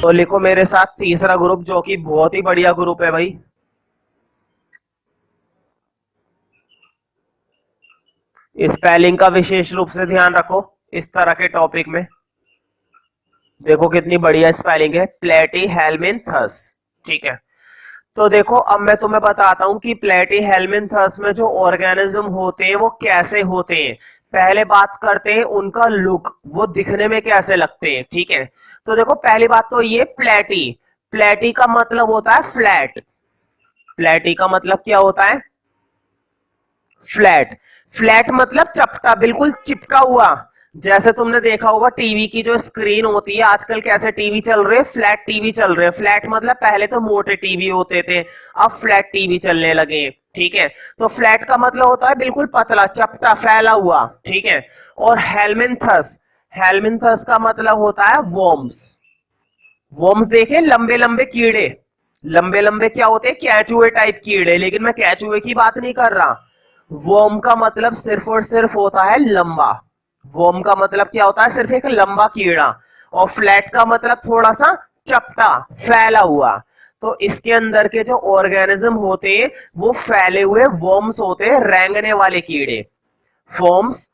तो लिखो मेरे साथ तीसरा ग्रुप, जो कि बहुत ही बढ़िया ग्रुप है भाई। स्पेलिंग का विशेष रूप से ध्यान रखो इस तरह के टॉपिक में। देखो कितनी बढ़िया स्पेलिंग है, प्लेटी हेलमिंथस। ठीक है, तो देखो अब मैं तुम्हें बताता हूं कि प्लेटी हेलमिंथस में जो ऑर्गेनिज्म होते हैं वो कैसे होते हैं। पहले बात करते हैं उनका लुक, वो दिखने में कैसे लगते हैं। ठीक है, तो देखो पहली बात तो ये प्लेटी। प्लेटी का मतलब होता है फ्लैट। प्लेटी का मतलब क्या होता है? फ्लैट। फ्लैट मतलब चपटा, बिल्कुल चिपका हुआ। जैसे तुमने देखा होगा टीवी की जो स्क्रीन होती है, आजकल कैसे टीवी चल रहे हैं, फ्लैट टीवी चल रहे हैं। फ्लैट मतलब पहले तो मोटे टीवी होते थे, अब फ्लैट टीवी चलने लगे। ठीक है, तो फ्लैट का मतलब होता है बिल्कुल पतला, चपटा, फैला हुआ। ठीक है, और हेलमिंथस, हेलमिंथस का मतलब होता है वॉर्म्स। वॉर्म्स देखे, लंबे लंबे कीड़े। लंबे लंबे क्या होते हैं? कैचुए टाइप कीड़े। लेकिन मैं कैचुए की बात नहीं कर रहा। वर्म का मतलब सिर्फ और सिर्फ होता है लंबा। वर्म का मतलब क्या होता है? सिर्फ एक लंबा कीड़ा। और फ्लैट का मतलब थोड़ा सा चपटा, फैला हुआ। तो इसके अंदर के जो ऑर्गेनिज्म होते हैं वो फैले हुए वर्म्स होते हैं, रेंगने वाले कीड़े। फॉर्म्स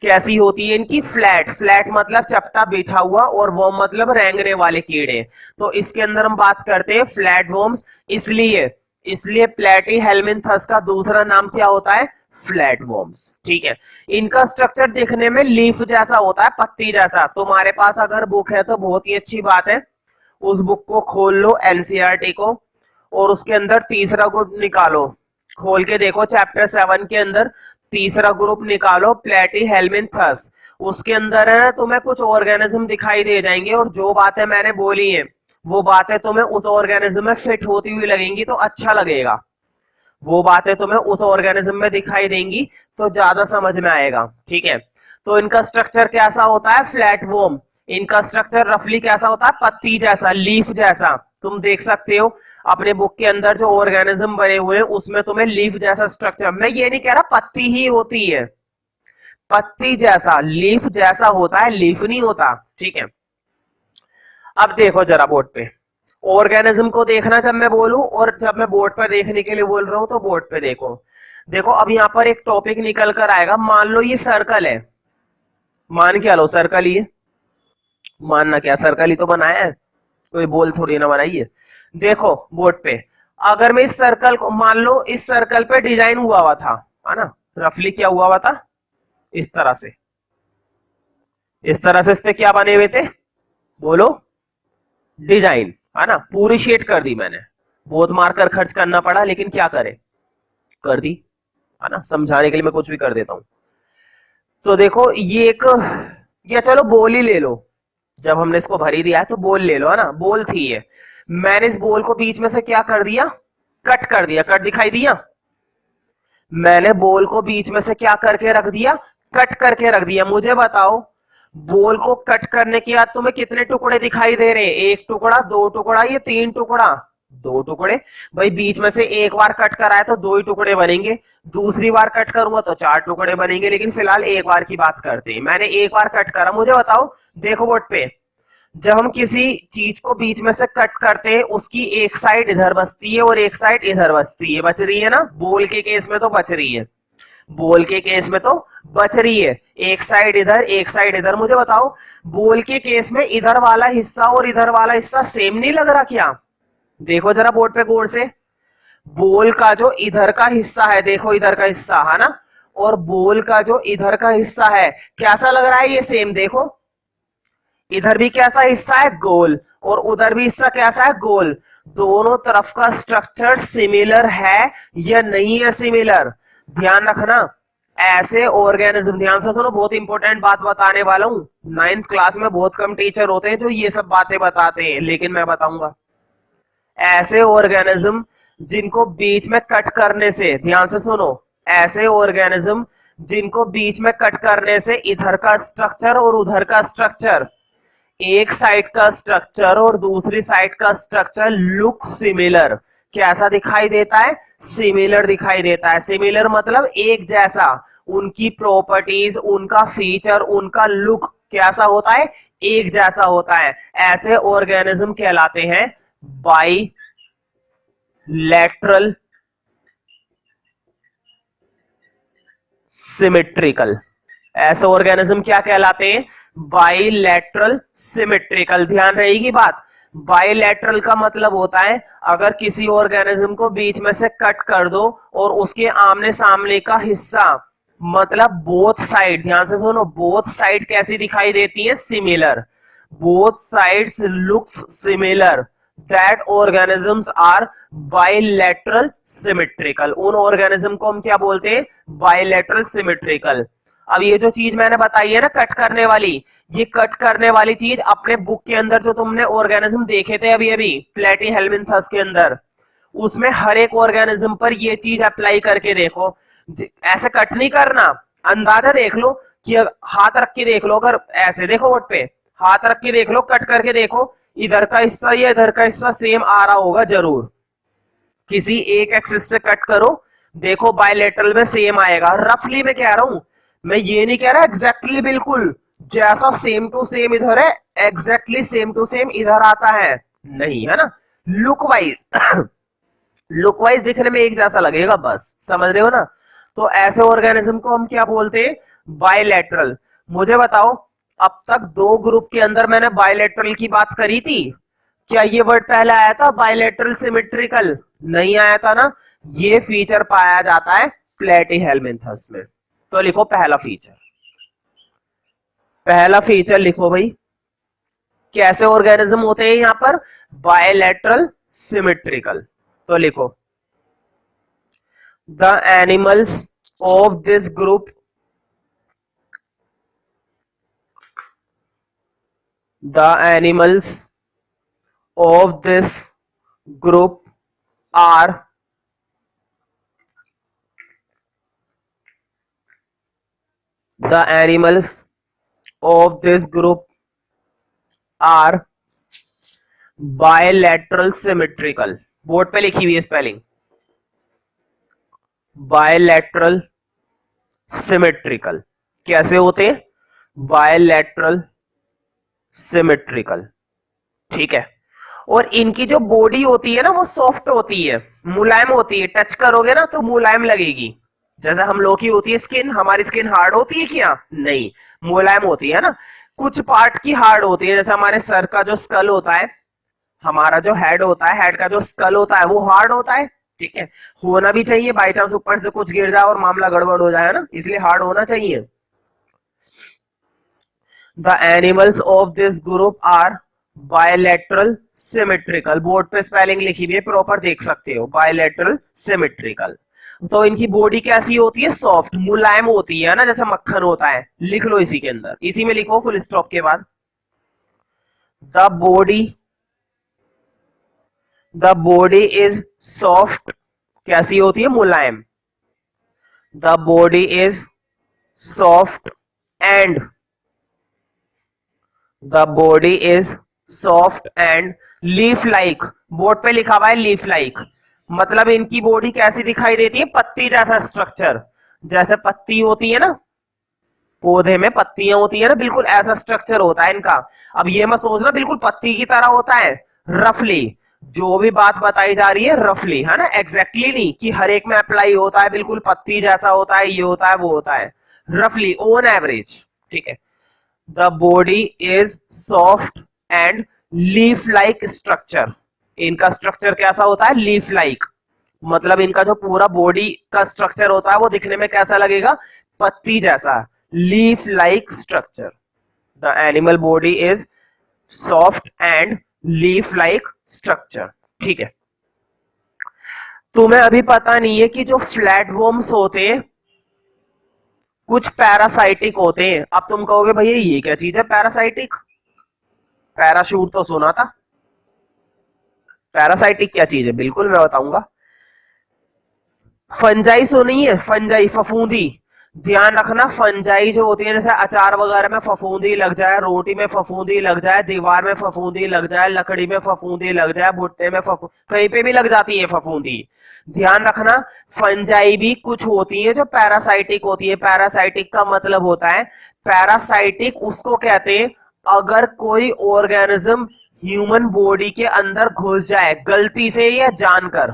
कैसी होती है इनकी? फ्लैट। फ्लैट मतलब चपटा, बिछा हुआ, और वर्म मतलब रेंगने वाले कीड़े। तो इसके अंदर हम बात करते हैं फ्लैट वर्म्स। इसलिए इसलिए प्लेटी हेलमिंथस का दूसरा नाम क्या होता है? Flat worms. ठीक है, इनका स्ट्रक्चर दिखने में लीफ जैसा होता है, पत्ती जैसा। तुम्हारे पास अगर बुक है तो बहुत ही अच्छी बात है, उस बुक को खोल लो, एनसीईआरटी को, और उसके अंदर तीसरा ग्रुप निकालो। खोल के देखो चैप्टर 7 के अंदर तीसरा ग्रुप निकालो, प्लेटी हेलमिंथस। उसके अंदर है ना तुम्हें कुछ ऑर्गेनिज्म दिखाई दे जाएंगे, और जो बातें मैंने बोली है वो बातें तुम्हें उस ऑर्गेनिज्म में फिट होती हुई लगेंगी तो अच्छा लगेगा। वो बातें तुम्हें उस ऑर्गेनिज्म में दिखाई देंगी तो ज्यादा समझ में आएगा। ठीक है, तो इनका स्ट्रक्चर कैसा होता है? फ्लैट वोम। इनका स्ट्रक्चर रफली कैसा होता है? पत्ती जैसा, लीफ जैसा। तुम देख सकते हो अपने बुक के अंदर जो ऑर्गेनिज्म बने हुए हैं उसमें तुम्हें लीफ जैसा स्ट्रक्चर, मैं ये नहीं कह रहा पत्ती ही होती है, पत्ती जैसा, लीफ जैसा होता है, लीफ नहीं होता। ठीक है, अब देखो जरा बोर्ड पे ऑर्गेनिज्म को देखना जब मैं बोलूं, और जब मैं बोर्ड पर देखने के लिए बोल रहा हूं तो बोर्ड पे देखो। देखो अब यहां पर एक टॉपिक निकल कर आएगा, मान लो ये सर्कल है। मान क्या लो? सर्कल ही है। मानना क्या, सर्कल ही तो बनाया है, कोई बोल थोड़ी ना बनाई है। देखो बोर्ड पे, अगर मैं इस सर्कल को मान लो, इस सर्कल पे डिजाइन हुआ हुआ था, है ना? रफली क्या हुआ हुआ था? इस तरह से, इस तरह से इस पे क्या बने हुए थे? बोलो। डिजाइन, है ना? पूरी शेड कर दी मैंने, बहुत मारकर खर्च करना पड़ा, लेकिन क्या करे, कर दी, है ना? समझाने के लिए मैं कुछ भी कर देता हूं। तो देखो ये एक, या चलो बोल ही ले लो, जब हमने इसको भर ही दिया है तो बोल ले लो, है ना? बोल थी ये, मैंने इस बोल को बीच में से क्या कर दिया? कट कर दिया। कट दिखाई दिया? मैंने बोल को बीच में से क्या करके रख दिया? कट करके रख दिया। मुझे बताओ, बोल को कट करने के बाद तुम्हें कितने टुकड़े दिखाई दे रहे हैं? एक टुकड़ा, दो टुकड़ा, ये तीन टुकड़ा? दो टुकड़े। भाई बीच में से एक बार कट कराए तो दो ही टुकड़े बनेंगे, दूसरी बार कट करूंगा तो चार टुकड़े बनेंगे, लेकिन फिलहाल एक बार की बात करते हैं। मैंने एक बार कट करा। मुझे बताओ, देखो बोर्ड पे, जब हम किसी चीज को बीच में से कट करते हैं उसकी एक साइड इधर बचती है और एक साइड इधर बचती है, बच रही है ना? बोल के केस में तो बच रही है, बोल के केस में तो बच रही है, एक साइड इधर एक साइड इधर। मुझे बताओ, बोल के केस में इधर वाला हिस्सा और इधर वाला हिस्सा सेम नहीं लग रहा क्या? देखो जरा बोर्ड पे गौर से, बोल का जो इधर का हिस्सा है, देखो इधर का हिस्सा है ना, और बोल का जो इधर का हिस्सा है, कैसा लग रहा है? ये सेम। देखो इधर भी कैसा हिस्सा है? गोल, और उधर भी हिस्सा कैसा है? गोल। दोनों तरफ का स्ट्रक्चर सिमिलर है या नहीं है? सिमिलर। ध्यान रखना, ऐसे ऑर्गेनिज्म, ध्यान से सुनो, बहुत इंपॉर्टेंट बात बताने वाला हूं। 9th क्लास में बहुत कम टीचर होते हैं जो ये सब बातें बताते हैं, लेकिन मैं बताऊंगा। ऐसे ऑर्गेनिज्म जिनको बीच में कट करने से, ध्यान से सुनो, ऐसे ऑर्गेनिज्म जिनको बीच में कट करने से इधर का स्ट्रक्चर और उधर का स्ट्रक्चर, एक साइड का स्ट्रक्चर और दूसरी साइड का स्ट्रक्चर लुक सिमिलर, कैसा दिखाई देता है? सिमिलर दिखाई देता है। सिमिलर मतलब एक जैसा, उनकी प्रॉपर्टीज, उनका फीचर, उनका लुक कैसा होता है, एक जैसा होता है। ऐसे ऑर्गेनिज्म कहलाते हैं बाइलैटरल सिमेट्रिकल। ऐसे ऑर्गेनिज्म क्या कहलाते हैं, बाइलैटरल सिमेट्रिकल। ध्यान रहेगी बात, बाइलैटरल का मतलब होता है अगर किसी ऑर्गेनिज्म को बीच में से कट कर दो और उसके आमने सामने का हिस्सा, मतलब बोथ साइड, ध्यान से सुनो, बोथ साइड कैसी दिखाई देती है, similar. Both sides looks similar, that organisms are bilateral symmetrical. उन ऑर्गेनिज्म को हम क्या बोलते हैं, बाइलैटरल सिमेट्रिकल। अब ये जो चीज मैंने बताई है ना कट करने वाली, ये कट करने वाली चीज अपने बुक के अंदर जो तुमने ऑर्गेनिज्म देखे थे अभी अभी प्लेटीहेल्मिन्थस के अंदर, उसमें हर एक ऑर्गेनिज्म पर ये चीज अप्लाई करके देखो। ऐसे कट नहीं करना, अंदाजा देख लो कि हाथ रख के देख लो, अगर ऐसे देखो बोर्ड पे, हाथ रख के देख लो, कट करके देखो, इधर का हिस्सा या इधर का हिस्सा सेम आ रहा होगा जरूर। किसी एक एक्सिस से कट करो, देखो बायलैटरल में सेम आएगा। रफली मैं कह रहा हूं, मैं ये नहीं कह रहा एग्जैक्टली बिल्कुल जैसा सेम टू सेम इधर है एग्जैक्टली सेम टू सेम इधर आता है, नहीं, है ना। लुक वाइज लुक वाइज दिखने में एक जैसा लगेगा, बस समझ रहे हो ना। तो ऐसे ऑर्गेनिज्म को हम क्या बोलते हैं, बायलैटरल। मुझे बताओ, अब तक दो ग्रुप के अंदर मैंने बायलैटरल की बात करी थी, क्या ये वर्ड पहले आया था बायलैटरल सिमेट्रिकल, नहीं आया था ना। ये फीचर पाया जाता है प्लेटीहेल्मिन्थस में। तो लिखो पहला फीचर, पहला फीचर लिखो भाई, कैसे ऑर्गेनिज्म होते हैं यहां पर, बायलैटरल सिमेट्रिकल। तो लिखो the animals of this group the animals of this group are the animals of this group are bilateral symmetrical। Board पे लिखी हुई है स्पेलिंग, bilateral symmetrical। कैसे होते हैं, bilateral symmetrical, ठीक है। और इनकी जो बॉडी होती है ना वो सॉफ्ट होती है, मुलायम होती है, टच करोगे ना तो मुलायम लगेगी। जैसे हम लोग की होती है स्किन, हमारी स्किन हार्ड होती है क्या, नहीं, मुलायम होती है ना। कुछ पार्ट की हार्ड होती है, जैसे हमारे सर का जो स्कल होता है, हमारा जो हेड होता है, हेड का जो स्कल होता है वो हार्ड होता है, ठीक है। होना भी चाहिए, बाई चांस ऊपर से कुछ गिर जाए और मामला गड़बड़ हो जाए ना, इसलिए हार्ड होना चाहिए। The animals of this group are bilateral symmetrical। Board पे स्पेलिंग लिखी हुई है, प्रॉपर देख सकते हो, bilateral symmetrical। तो इनकी बॉडी कैसी होती है, सॉफ्ट, मुलायम होती है ना, जैसे मक्खन होता है। लिख लो इसी के अंदर, इसी में लिखो फुल स्टॉप के बाद, द बॉडी इज सॉफ्ट, कैसी होती है, मुलायम। The body is soft and the body is soft and leaf like। Board पे लिखा हुआ है लीफ लाइक, मतलब इनकी बॉडी कैसी दिखाई देती है, पत्ती जैसा स्ट्रक्चर। जैसे पत्ती होती है ना, पौधे में पत्तियां होती है ना, बिल्कुल ऐसा स्ट्रक्चर होता है इनका। अब ये मत सोचना बिल्कुल पत्ती की तरह होता है, रफली जो भी बात बताई जा रही है रफली, है ना, एग्जैक्टली नहीं कि हर एक में अप्लाई होता है, बिल्कुल पत्ती जैसा होता है, ये होता है वो होता है, रफली ऑन एवरेज, ठीक है। The body is soft and leaf-like structure। इनका स्ट्रक्चर कैसा होता है, leaf-like, मतलब इनका जो पूरा बॉडी का स्ट्रक्चर होता है वो दिखने में कैसा लगेगा, पत्ती जैसा, leaf-like structure। The animal body is soft and leaf-like structure, ठीक है। तुम्हें अभी पता नहीं है कि जो फ्लैटवर्म्स होते हैं कुछ पैरासाइटिक होते हैं। अब तुम कहोगे भैया ये क्या चीज है पैरासाइटिक, पैराशूट तो सुना था, पैरासाइटिक क्या चीज है, बिल्कुल मैं बताऊंगा। फंजाई सुनी है, फंजाई, फफूंदी, ध्यान रखना, फंजाई जो होती है, जैसे अचार वगैरह में फफूंदी लग जाए, रोटी में फफूंदी लग जाए, दीवार में फफूंदी लग जाए, लकड़ी में फफूंदी लग जाए, भुट्टे में कहीं पे भी लग जाती है फफूंदी। ध्यान रखना, फंजाई भी कुछ होती है जो पैरासाइटिक होती है। पैरासाइटिक का मतलब होता है पैरासाइटिक उसको कहते हैं अगर कोई ऑर्गेनिज्म ह्यूमन बॉडी के अंदर घुस जाए गलती से या जानकर,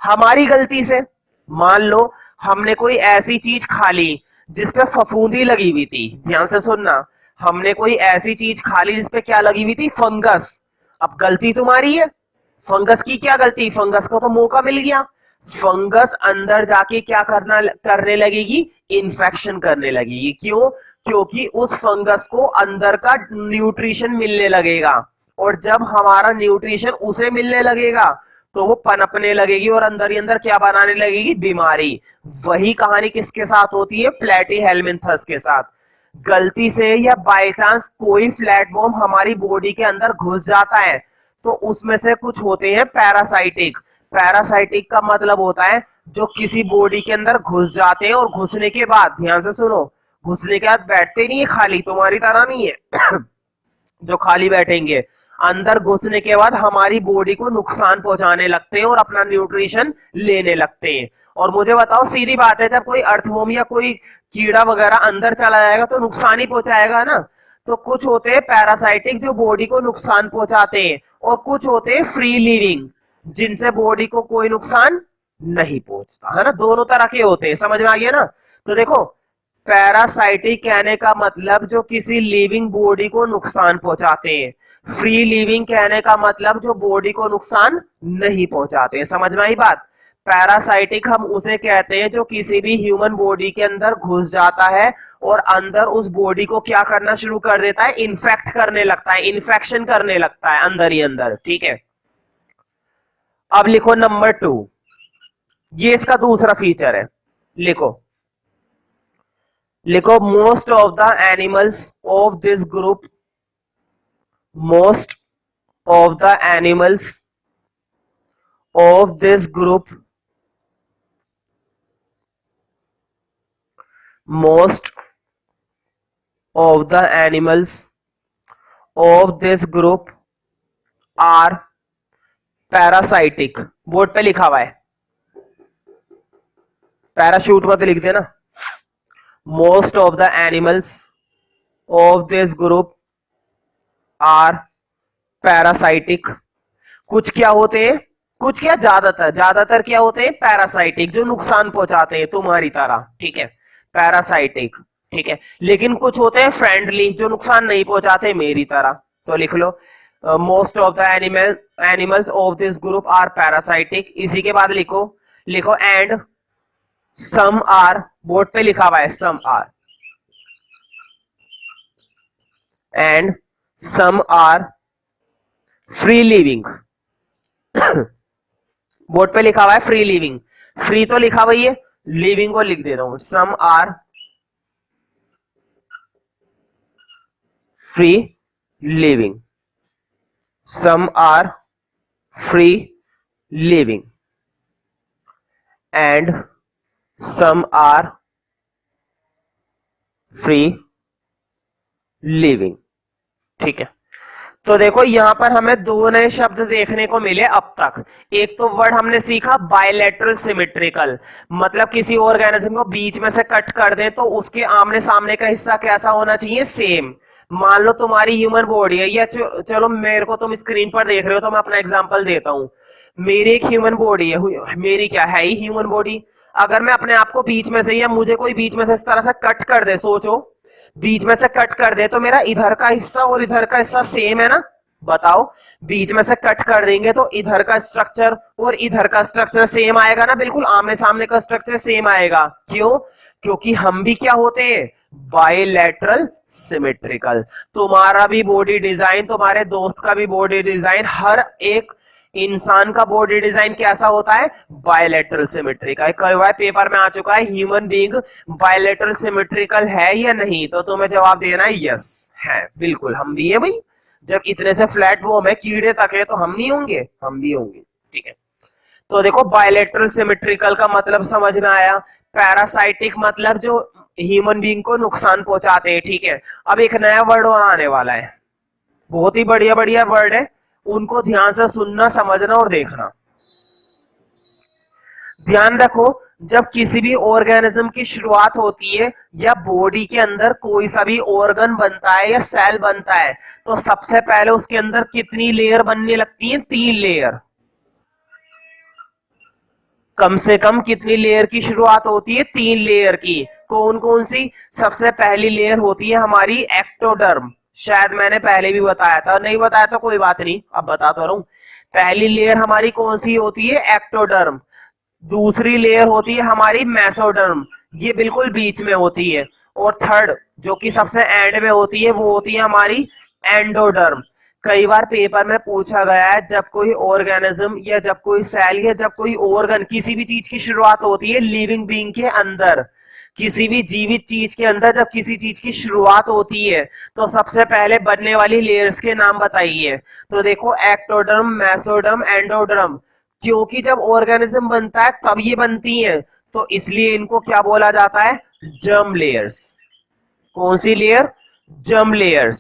हमारी गलती से। मान लो हमने कोई ऐसी चीज खा ली जिसपे फफूंदी लगी हुई थी, ध्यान से सुनना, हमने कोई ऐसी चीज खा ली जिसपे क्या लगी हुई थी, फंगस। अब गलती तुम्हारी है, फंगस की क्या गलती, फंगस को तो मौका मिल गया, फंगस अंदर जाके क्या करने लगेगी, इन्फेक्शन करने लगेगी। क्यों? क्योंकि उस फंगस को अंदर का न्यूट्रिशन मिलने लगेगा, और जब हमारा न्यूट्रिशन उसे मिलने लगेगा तो वो पनपने लगेगी और अंदर ही अंदर क्या बनाने लगेगी, बीमारी। वही कहानी किसके साथ होती है, प्लेटीहेल्मिन्थस के साथ। गलती से या बाय चांस कोई फ्लैटवर्म हमारी बॉडी के अंदर घुस जाता है तो उसमें से कुछ होते हैं पैरासाइटिक। पैरासाइटिक का मतलब होता है जो किसी बॉडी के अंदर घुस जाते हैं और घुसने के बाद, ध्यान से सुनो, घुसने के बाद बैठते नहीं है खाली, तुम्हारी तरह नहीं है जो खाली बैठेंगे, अंदर घुसने के बाद हमारी बॉडी को नुकसान पहुंचाने लगते हैं और अपना न्यूट्रिशन लेने लगते हैं। और मुझे बताओ, सीधी बात है, जब कोई अर्थवर्म या कोई कीड़ा वगैरह अंदर चला जाएगा तो नुकसान ही पहुंचाएगा ना। तो कुछ होते हैं पैरासाइटिक जो बॉडी को नुकसान पहुंचाते हैं, और कुछ होते हैं फ्री लिविंग जिनसे बॉडी को कोई नुकसान नहीं पहुंचता, है ना। दोनों तरह के होते हैं, समझ में आ गया ना। तो देखो, पैरासाइटिक कहने का मतलब जो किसी लिविंग बॉडी को नुकसान पहुंचाते हैं, फ्री लिविंग कहने का मतलब जो बॉडी को नुकसान नहीं पहुंचाते हैं। समझ में आई बात। पैरासाइटिक हम उसे कहते हैं जो किसी भी ह्यूमन बॉडी के अंदर घुस जाता है और अंदर उस बॉडी को क्या करना शुरू कर देता है, इन्फेक्ट करने लगता है, इन्फेक्शन करने लगता है अंदर ही अंदर, ठीक है। अब लिखो नंबर 2, ये इसका दूसरा फीचर है। लिखो लिखो most of the animals of this group, most of the animals of this group, most of the animals of this group are parasitic। Board पे लिखा हुआ है, पैराशूट मत लिख देना। most of the animals of this group are parasitic. कुछ क्या होते हैं, कुछ क्या, ज्यादातर क्या होते हैं, पैरासाइटिक जो नुकसान पहुंचाते हैं तुम्हारी तरह, ठीक है, पैरासाइटिक, ठीक है। लेकिन कुछ होते हैं फ्रेंडली जो नुकसान नहीं पहुंचाते मेरी तरह। तो लिख लो most of the animals of this group are parasitic. इसी के बाद लिखो लिखो एंड सम आर, बोर्ड पे लिखा हुआ है some are, and some are free living board पे लिखा हुआ है फ्री लिविंग, फ्री तो लिखा हुआ है, लिविंग को लिख दे रहा हूं, some are free living, some are free living and some are free living, ठीक है। तो देखो यहां पर हमें दो नए शब्द देखने को मिले अब तक। एक तो वर्ड हमने सीखा बायलैटरल सिमेट्रिकल, मतलब किसी ऑर्गेनिज्म को बीच में से कट कर दे तो उसके आमने सामने का हिस्सा कैसा होना चाहिए, सेम। मान लो तुम्हारी ह्यूमन बॉडी है, या चलो मेरे को तुम स्क्रीन पर देख रहे हो तो मैं अपना एग्जांपल देता हूं। मेरी एक ह्यूमन बॉडी है, मेरी क्या है ही ह्यूमन बॉडी। अगर मैं अपने आप को बीच में से, या मुझे कोई बीच में से इस तरह से कट कर दे, सोचो बीच में से कट कर दे तो मेरा इधर का हिस्सा और इधर का हिस्सा सेम है ना। बताओ, बीच में से कट कर देंगे तो इधर का स्ट्रक्चर और इधर का स्ट्रक्चर सेम आएगा ना, बिल्कुल आमने सामने का स्ट्रक्चर सेम आएगा। क्यों? क्योंकि हम भी क्या होते हैं, बायलैटरल सिमेट्रिकल। तुम्हारा भी बॉडी डिजाइन, तुम्हारे दोस्त का भी बॉडी डिजाइन, हर एक इंसान का बॉडी डिजाइन कैसा होता है, बायलैटरल सिमेट्रिकल। कई बार पेपर में आ चुका है ह्यूमन बीइंग बायलैटरल सिमेट्रिकल है या नहीं, तो तुम्हें जवाब देना है यस है, बिल्कुल हम भी है भाई। जब इतने से फ्लैट वो में कीड़े तक है तो हम नहीं होंगे, हम भी होंगे, ठीक है। तो देखो बायलैटरल सिमेट्रिकल का मतलब समझ में आया। पैरासाइटिक मतलब जो ह्यूमन बीइंग को नुकसान पहुंचाते हैं, ठीक है। अब एक नया वर्ड आने वाला है, बहुत ही बढ़िया बढ़िया वर्ड है, उनको ध्यान से सुनना, समझना और देखना। ध्यान रखो, जब किसी भी ऑर्गेनिज्म की शुरुआत होती है या बॉडी के अंदर कोई सा भी ऑर्गन बनता है या सेल बनता है, तो सबसे पहले उसके अंदर कितनी लेयर बनने लगती है? 3 लेयर। कम से कम कितनी लेयर की शुरुआत होती है? 3 लेयर की। कौन कौन सी? सबसे पहली लेयर होती है हमारी एक्टोडर्म। शायद मैंने पहले भी बताया था, नहीं बताया तो कोई बात नहीं, अब बता तो रहा हूं। पहली लेयर हमारी कौन सी होती है? एक्टोडर्म। दूसरी लेयर होती है हमारी मेसोडर्म, ये बिल्कुल बीच में होती है। और थर्ड जो कि सबसे एंड में होती है वो होती है हमारी एंडोडर्म। कई बार पेपर में पूछा गया है, जब कोई ऑर्गेनिज्म या जब कोई सेल या जब कोई ऑर्गन, किसी भी चीज की शुरुआत होती है लिविंग बीइंग के अंदर, किसी भी जीवित चीज के अंदर जब किसी चीज की शुरुआत होती है तो सबसे पहले बनने वाली लेयर्स के नाम बताइए। तो देखो, एक्टोडर्म, मेसोडर्म, एंडोडर्म। क्योंकि जब ऑर्गेनिज्म बनता है तब ये बनती है, तो इसलिए इनको क्या बोला जाता है? Germ layers. कौन सी लेयर? Germ layers.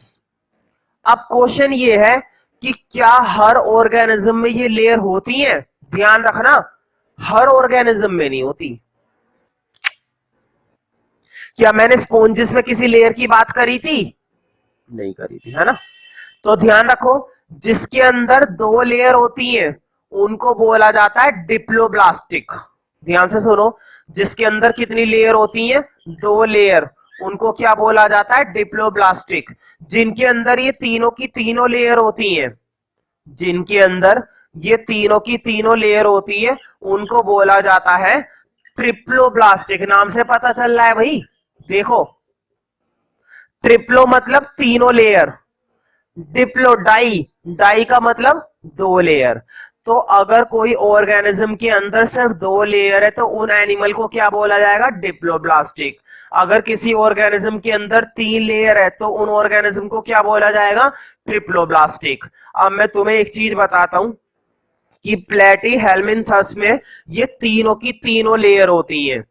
अब क्वेश्चन ये है कि क्या हर ऑर्गेनिज्म में ये लेयर होती है? ध्यान रखना, हर ऑर्गेनिज्म में नहीं होती। क्या मैंने स्पॉन्जिस में किसी लेयर की बात करी थी? नहीं करी थी, है ना? तो ध्यान रखो, जिसके अंदर 2 लेयर होती है उनको बोला जाता है डिप्लोब्लास्टिक। ध्यान से सुनो, जिसके अंदर कितनी लेयर होती है? 2 लेयर, उनको क्या बोला जाता है? डिप्लोब्लास्टिक। जिनके अंदर ये तीनों की तीनों लेयर होती हैं, जिनके अंदर ये तीनों की तीनों लेयर होती है उनको बोला जाता है ट्रिप्लोब्लास्टिक। नाम से पता चल रहा है भाई। देखो, ट्रिप्लो मतलब तीनों लेयर, डिप्लो डाई, डाई का मतलब 2 लेयर। तो अगर कोई ऑर्गेनिज्म के अंदर सिर्फ 2 लेयर है तो उन एनिमल को क्या बोला जाएगा? डिप्लोब्लास्टिक। अगर किसी ऑर्गेनिज्म के अंदर 3 लेयर है तो उन ऑर्गेनिज्म को क्या बोला जाएगा? ट्रिप्लोब्लास्टिक। अब मैं तुम्हें एक चीज बताता हूं कि प्लेटी हेलमिंथस में ये तीनों की तीनों लेयर होती हैं।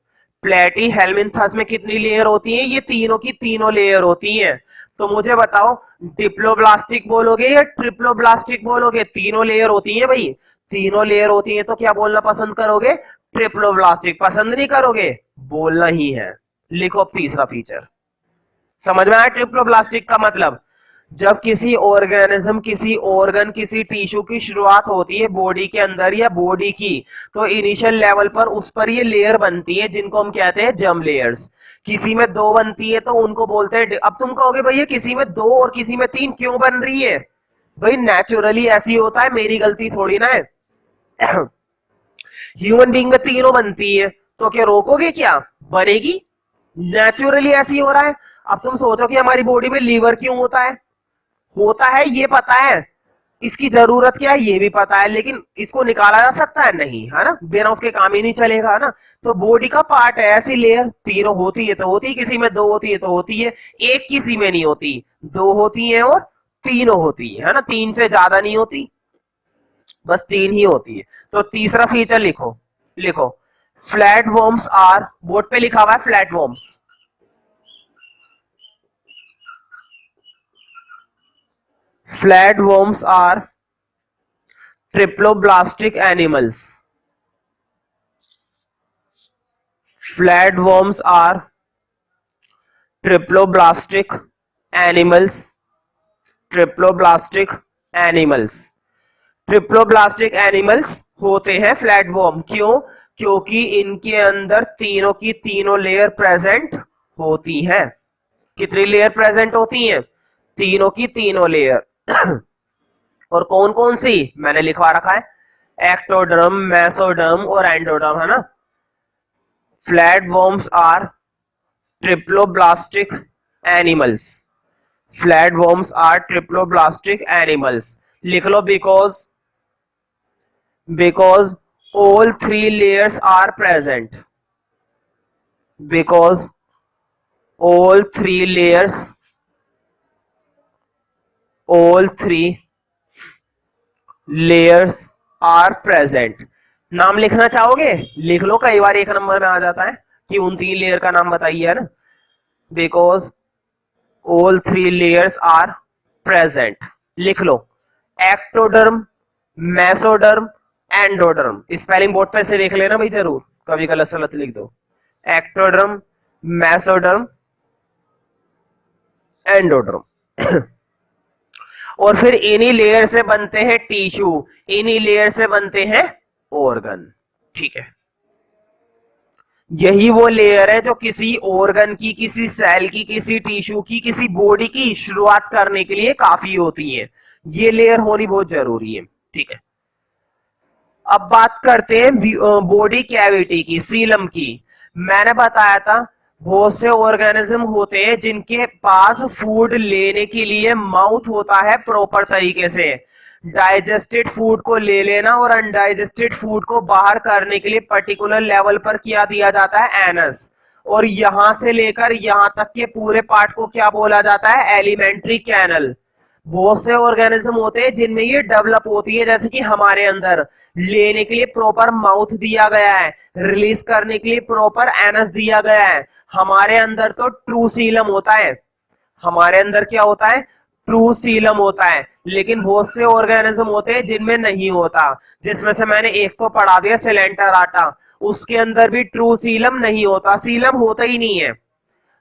प्लेटी हेलमिंथस में कितनी लेयर होती हैं? ये तीनों की तीनों लेयर होती हैं। तो मुझे बताओ, डिप्लोब्लास्टिक बोलोगे या ट्रिप्लोब्लास्टिक बोलोगे? तीनों लेयर होती है भाई, तीनों लेयर होती है, तो क्या बोलना पसंद करोगे? ट्रिप्लोब्लास्टिक। पसंद नहीं करोगे, बोलना ही है। लिखो अब तीसरा फीचर। समझ में आया ट्रिप्लोब्लास्टिक का मतलब? जब किसी ऑर्गेनिज्म, किसी ऑर्गन, किसी टिश्यू की शुरुआत होती है बॉडी के अंदर या बॉडी की, तो इनिशियल लेवल पर उस पर ये लेयर बनती है जिनको हम कहते हैं जर्म लेयर्स। किसी में 2 बनती है तो उनको बोलते हैं। अब तुम कहोगे भैया किसी में 2 और किसी में 3 क्यों बन रही है? भाई नेचुरली ऐसी होता है, मेरी गलती थोड़ी ना है। ह्यूमन बीइंग में तीनों बनती है, तो क्या रोकोगे? क्या बनेगी? नेचुरली ऐसी हो रहा है। अब तुम सोचो कि हमारी बॉडी में लीवर क्यों होता है? होता है, ये पता है। इसकी जरूरत क्या है ये भी पता है, लेकिन इसको निकाला जा सकता है? नहीं, है ना? बिना उसके काम ही नहीं चलेगा, है ना? तो बॉडी का पार्ट है, ऐसी लेयर तीनों होती है तो होती है, किसी में 2 होती है तो होती है, एक किसी में नहीं होती, 2 होती है और तीनों होती है ना? 3 से ज्यादा नहीं होती, बस 3 ही होती है। तो तीसरा फीचर लिखो, लिखो, फ्लैट वर्म्स आर, बोर्ड पे लिखा हुआ है flat worms. Flatworms are triploblastic animals. Flatworms are triploblastic animals. Triploblastic animals. Triploblastic animals होते हैं फ्लैटवर्म। क्यों? क्योंकि इनके अंदर तीनों की तीनों लेयर प्रेजेंट होती हैं। कितनी लेयर प्रेजेंट होती हैं? तीनों की तीनों लेयर। और कौन कौन सी मैंने लिखवा रखा है? एक्टोडर्म, मेसोडर्म और एंडोडर्म, है ना? Flatworms are triploblastic animals. Flatworms are triploblastic animals. लिख लो, because all 3 layers are present. Because all 3 layers, all 3 layers are present. नाम लिखना चाहोगे? लिख लो, कई बार 1 नंबर में आ जाता है कि उन 3 लेयर का नाम बताइए, है ना? Because all 3 layers are present. लिख लो, ectoderm, mesoderm, endoderm. Spelling board पे से देख लेना भाई जरूर। कभी गलत सलत लिख दो, एक्टोडर्म, मेसोडर्म, एंडोडर्म। और फिर इन्हीं लेयर से बनते हैं टिश्यू, इन्हीं लेयर से बनते हैं ऑर्गन। ठीक है, यही वो लेयर है जो किसी ऑर्गन की, किसी सेल की, किसी टिश्यू की, किसी बॉडी की शुरुआत करने के लिए काफी होती है। ये लेयर होनी बहुत जरूरी है। ठीक है, अब बात करते हैं बॉडी कैविटी की, सीलम की। मैंने बताया था बहुत से ऑर्गेनिज्म होते हैं जिनके पास फूड लेने के लिए माउथ होता है प्रॉपर तरीके से। डाइजेस्टेड फूड को ले लेना और अनडाइजेस्टेड फूड को बाहर करने के लिए पर्टिकुलर लेवल पर क्या दिया जाता है, एनस। और यहां से लेकर यहां तक के पूरे पार्ट को क्या बोला जाता है, एलिमेंट्री कैनल। बहुत से ऑर्गेनिज्म होते हैं जिनमें ये डेवलप होती है, जैसे कि हमारे अंदर लेने के लिए प्रॉपर माउथ दिया गया है, रिलीज करने के लिए प्रॉपर एनस दिया गया है। हमारे अंदर तो ट्रू सीलम होता है, हमारे अंदर क्या होता है, ट्रू सीलम होता है। लेकिन बहुत से ऑर्गेनिज्म होते हैं जिनमें नहीं होता, जिसमें से मैंने एक तो पढ़ा दिया सिलेंटर आटा, उसके अंदर भी ट्रू सीलम नहीं होता, सीलम होता ही नहीं है।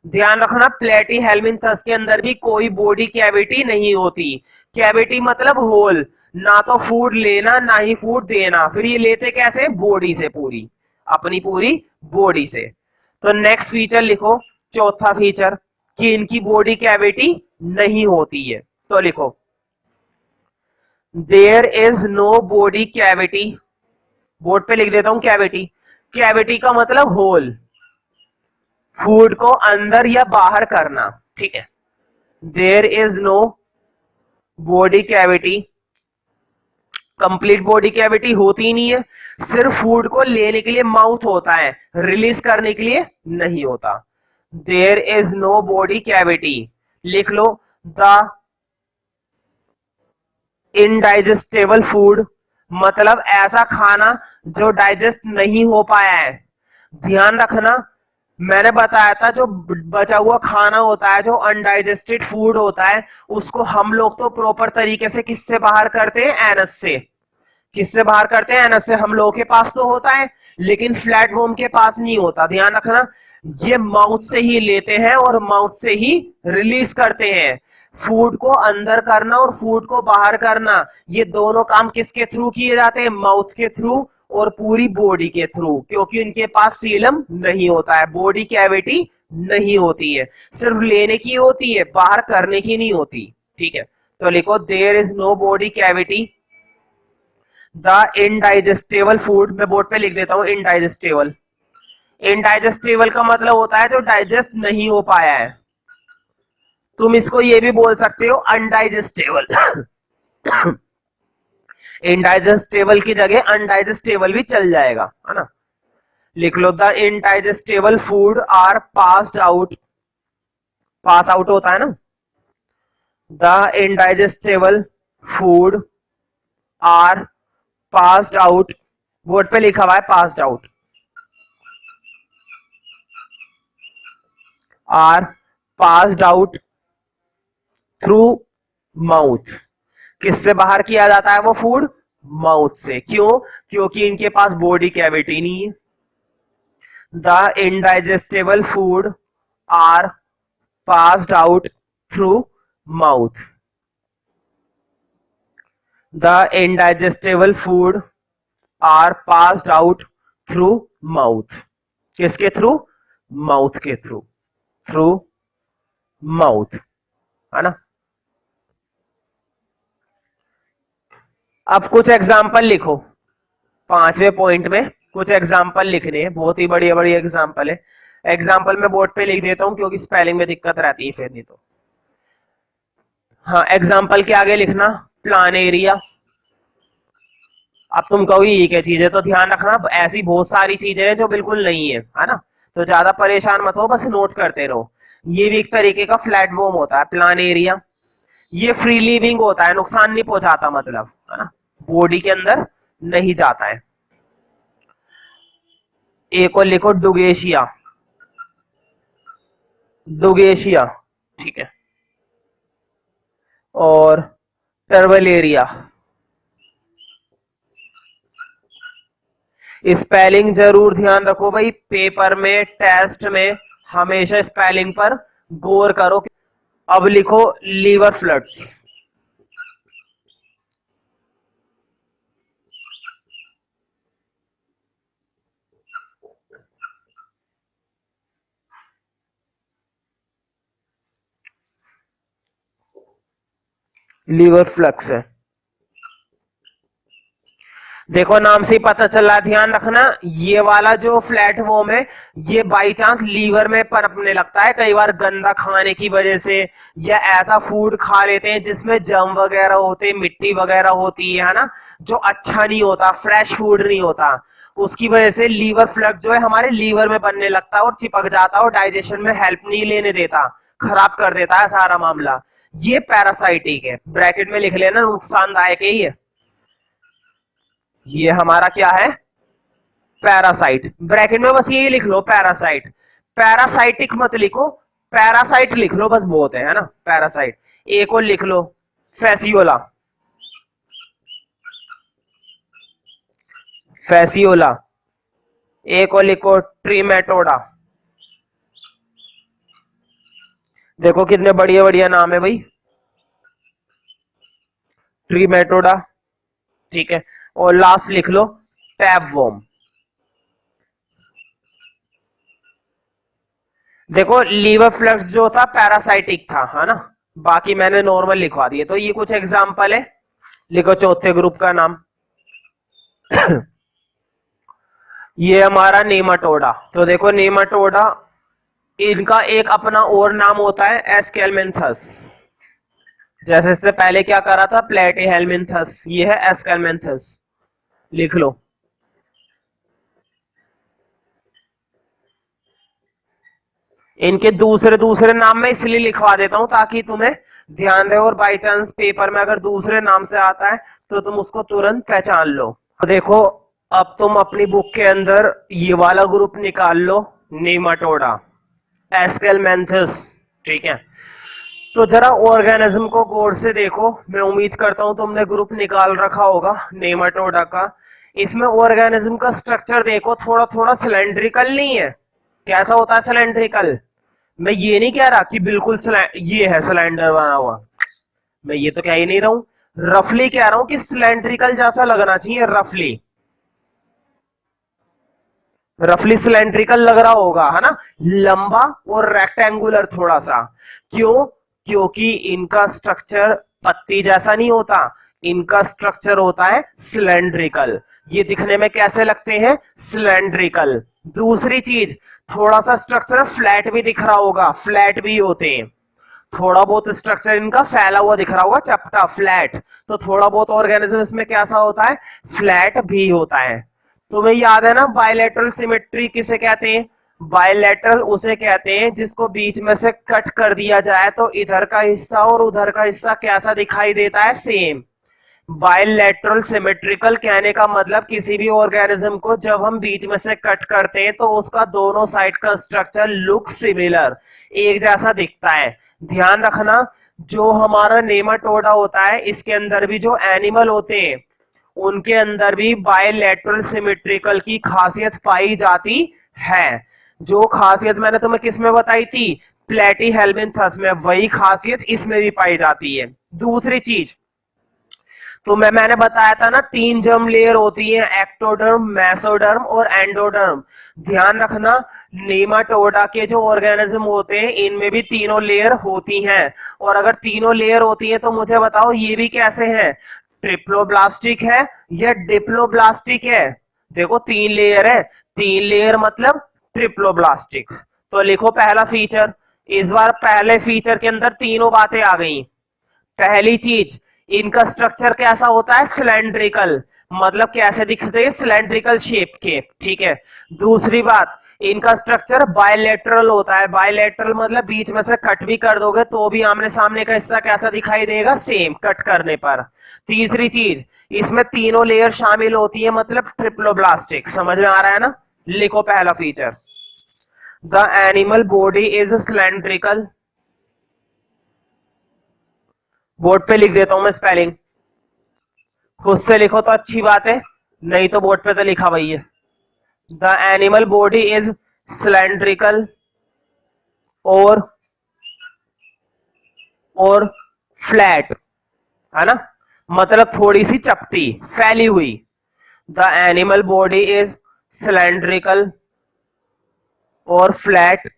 ध्यान रखना, प्लेटी हेलमिंथस के अंदर भी कोई बॉडी कैविटी नहीं होती। कैविटी मतलब होल, ना तो फूड लेना ना ही फूड देना। फिर ये लेते कैसे, बॉडी से, पूरी अपनी पूरी बॉडी से। तो नेक्स्ट फीचर लिखो, चौथा फीचर, कि इनकी बॉडी कैविटी नहीं होती है। तो लिखो, there is no body cavity. Board पे लिख देता हूं कैविटी। कैविटी का मतलब होल, फूड को अंदर या बाहर करना। ठीक है, there is no body cavity, complete body cavity होती ही नहीं है। सिर्फ फूड को लेने के लिए माउथ होता है, रिलीज करने के लिए नहीं होता। There is no body cavity. लिख लो, द इनडाइजेस्टेबल फूड, मतलब ऐसा खाना जो डाइजेस्ट नहीं हो पाया है। ध्यान रखना, मैंने बताया था जो बचा हुआ खाना होता है, जो अनडाइजेस्टेड फूड होता है, उसको हम लोग तो प्रॉपर तरीके से किससे बाहर करते हैं, एनस से। किससे बाहर करते हैं, एनस से। हम लोगों के पास तो होता है, लेकिन फ्लैट वर्म के पास नहीं होता। ध्यान रखना, ये माउथ से ही लेते हैं और माउथ से ही रिलीज करते हैं। फूड को अंदर करना और फूड को बाहर करना, ये दोनों काम किसके थ्रू किए जाते हैं, माउथ के थ्रू और पूरी बॉडी के थ्रू, क्योंकि इनके पास सीलम नहीं होता है, बॉडी कैविटी नहीं होती है, सिर्फ लेने की होती है, बाहर करने की नहीं होती। ठीक है, तो लिखो, there is no body cavity the indigestible food. मैं बोर्ड पे लिख देता हूं, इनडाइजेस्टेबल। इनडाइजेस्टेबल का मतलब होता है जो डाइजेस्ट नहीं हो पाया है। तुम इसको ये भी बोल सकते हो अनडाइजेस्टेबल। इनडाइजेस्टेबल की जगह अनडाइजेस्टेबल भी चल जाएगा, है ना। लिख लो, the indigestible food are passed out, pass out होता है ना, the indigestible food are passed out. Board पे लिखा हुआ है passed out, are passed out through mouth. किससे बाहर किया जाता है वो फूड, माउथ से। क्यों, क्योंकि इनके पास बॉडी कैविटी नहीं है। The indigestible food are passed out through mouth. The indigestible food are passed out through mouth. किसके थ्रू, माउथ के थ्रू, थ्रू माउथ, है ना। अब कुछ एग्जाम्पल लिखो, पांचवें पॉइंट में कुछ एग्जाम्पल लिखने हैं, बहुत ही बढ़िया बढ़िया एग्जाम्पल है। एग्जाम्पल मैं बोर्ड पे लिख देता हूं क्योंकि स्पेलिंग में दिक्कत रहती है फिर नहीं तो। हाँ, एग्जाम्पल के आगे लिखना प्लान एरिया। अब तुम कहोगे ये क्या चीज है, तो ध्यान रखना, ऐसी बहुत सारी चीजें हैं जो बिल्कुल नहीं है ना। तो ज्यादा परेशान मत हो, बस नोट करते रहो। ये भी एक तरीके का फ्लैट वॉर्म होता है, प्लान एरिया। ये फ्री लिविंग होता है, नुकसान नहीं पहुंचाता, मतलब, है ना, बॉडी के अंदर नहीं जाता है। एक और लिखो, डुगेशिया, डुगेशिया। ठीक है, और टर्बलेरिया। स्पेलिंग जरूर ध्यान रखो भाई, पेपर में टेस्ट में हमेशा स्पेलिंग पर गौर करो। अब लिखो लीवर फ्लड्स। लीवर फ्लक्स है, देखो नाम से ही पता चल रहा है, ध्यान रखना। ये वाला जो फ्लैट वॉर्म है ये बाई चांस लीवर में पनपने लगता है कई बार, गंदा खाने की वजह से, या ऐसा फूड खा लेते हैं जिसमें जम वगैरह होते हैं, मिट्टी वगैरह होती है ना, जो अच्छा नहीं होता, फ्रेश फूड नहीं होता, उसकी वजह से लीवर फ्लक्स जो है हमारे लीवर में बनने लगता है और चिपक जाता है और डाइजेशन में हेल्प नहीं लेने देता, खराब कर देता है सारा मामला। ये पैरासाइटिक है, ब्रैकेट में लिख लेना, नुकसानदायक है ये हमारा क्या है, पैरासाइट। ब्रैकेट में बस ये लिख लो पैरासाइट, पैरासाइटिक मत लिखो, पैरासाइट लिख लो बस, बहुत है ना पैरासाइट। एक और लिख लो फैसियोला, फैसियोला। एक और लिखो ट्रीमेटोडा। देखो कितने बढ़िया बढ़िया नाम है भाई, ट्रीमेटोडा, ठीक है। और लास्ट लिख लो टैपवॉर्म। देखो लीवर फ्लक्स जो था पैरासाइटिक था, है ना, बाकी मैंने नॉर्मल लिखवा दिए। तो ये कुछ एग्जांपल है, लिखो चौथे ग्रुप का नाम। ये हमारा नेमाटोडा। तो देखो नेमाटोडा, इनका एक अपना और नाम होता है एस्केलमेंथस। जैसे इससे पहले क्या करा था, प्लेटीहेल्मिन्थस, ये है एस्केलमेंथस, लिख लो। इनके दूसरे दूसरे नाम में इसलिए लिखवा देता हूं ताकि तुम्हें ध्यान रहे, और बाई चांस पेपर में अगर दूसरे नाम से आता है तो तुम उसको तुरंत पहचान लो। तो देखो अब तुम अपनी बुक के अंदर ये वाला ग्रुप निकाल लो, नेमाटोडा, एस्केलमेंथस, ठीक है। तो जरा ऑर्गेनिज्म को गौर से देखो, मैं उम्मीद करता हूं तुमने ग्रुप निकाल रखा होगा नेमाटोडा का। इसमें ऑर्गेनिज्म का स्ट्रक्चर देखो, थोड़ा थोड़ा सिलेंड्रिकल नहीं है, कैसा होता है सिलेंड्रिकल। मैं ये नहीं कह रहा कि बिल्कुल ये है सिलेंडर बना हुआ, मैं ये तो कह ही नहीं रहा हूं, रफली कह रहा हूं कि सिलेंड्रिकल जैसा लगना चाहिए, रफली, रफली सिलेंड्रिकल लग रहा होगा, है ना, लंबा और रेक्टेंगुलर थोड़ा सा। क्यों, क्योंकि इनका स्ट्रक्चर पत्ती जैसा नहीं होता, इनका स्ट्रक्चर होता है सिलेंड्रिकल। ये दिखने में कैसे लगते हैं, सिलेंड्रिकल। दूसरी चीज, थोड़ा सा स्ट्रक्चर फ्लैट भी दिख रहा होगा, फ्लैट भी होते हैं, थोड़ा बहुत स्ट्रक्चर इनका फैला हुआ दिख रहा होगा, चपटा फ्लैट, तो थोड़ा बहुत ऑर्गेनिज्म इसमें कैसा होता है, फ्लैट भी होता है। तुम्हें याद है ना बायलैटरल सिमेट्री किसे कहते हैं, बायलैटरल उसे कहते हैं जिसको बीच में से कट कर दिया जाए तो इधर का हिस्सा और उधर का हिस्सा कैसा दिखाई देता है, सेम। बायलैटरल सिमेट्रिकल कहने का मतलब किसी भी ऑर्गेनिज्म को जब हम बीच में से कट करते हैं तो उसका दोनों साइड का स्ट्रक्चर लुक सिमिलर, एक जैसा दिखता है। ध्यान रखना, जो हमारा नेमाटोडा होता है इसके अंदर भी जो एनिमल होते हैं उनके अंदर भी बायलैटरल सिमेट्रिकल की खासियत पाई जाती है। जो खासियत मैंने तुम्हें किस में बताई थी, प्लेटीहेल्मिन्थस में, वही खासियत इसमें भी पाई जाती है। दूसरी चीज, तो मैंने बताया था ना, तीन जर्म लेयर होती है, एक्टोडर्म, मेसोडर्म और एंडोडर्म। ध्यान रखना, नेमाटोडा के जो ऑर्गेनिज्म होते हैं इनमें भी तीनों लेयर होती हैं, और अगर तीनों लेयर होती हैं तो मुझे बताओ ये भी कैसे हैं, ट्रिप्लोब्लास्टिक है या डिप्लोब्लास्टिक है। देखो तीन लेयर है, तीन लेयर मतलब ट्रिप्लोब्लास्टिक। तो लिखो पहला फीचर, इस बार पहले फीचर के अंदर तीनों बातें आ गई। पहली चीज, इनका स्ट्रक्चर कैसा होता है, सिलेंड्रिकल, मतलब कैसे दिखते हैं, सिलेंड्रिकल शेप के, ठीक है। दूसरी बात, इनका स्ट्रक्चर बायलैटरल होता है, बायलैटरल मतलब बीच में से कट भी कर दोगे तो भी आमने सामने का हिस्सा कैसा दिखाई देगा, सेम, कट करने पर। तीसरी चीज, इसमें तीनों लेयर शामिल होती है, मतलब ट्रिप्लोब्लास्टिक, समझ में आ रहा है ना। लिखो पहला feature, the animal body is cylindrical. Board पे लिख देता हूं मैं स्पेलिंग, खुद से लिखो तो अच्छी बात है, नहीं तो बोर्ड पे तो लिखा वही है। The animal body is cylindrical और फ्लैट, है ना, मतलब थोड़ी सी चपटी फैली हुई। The animal body is cylindrical और flat,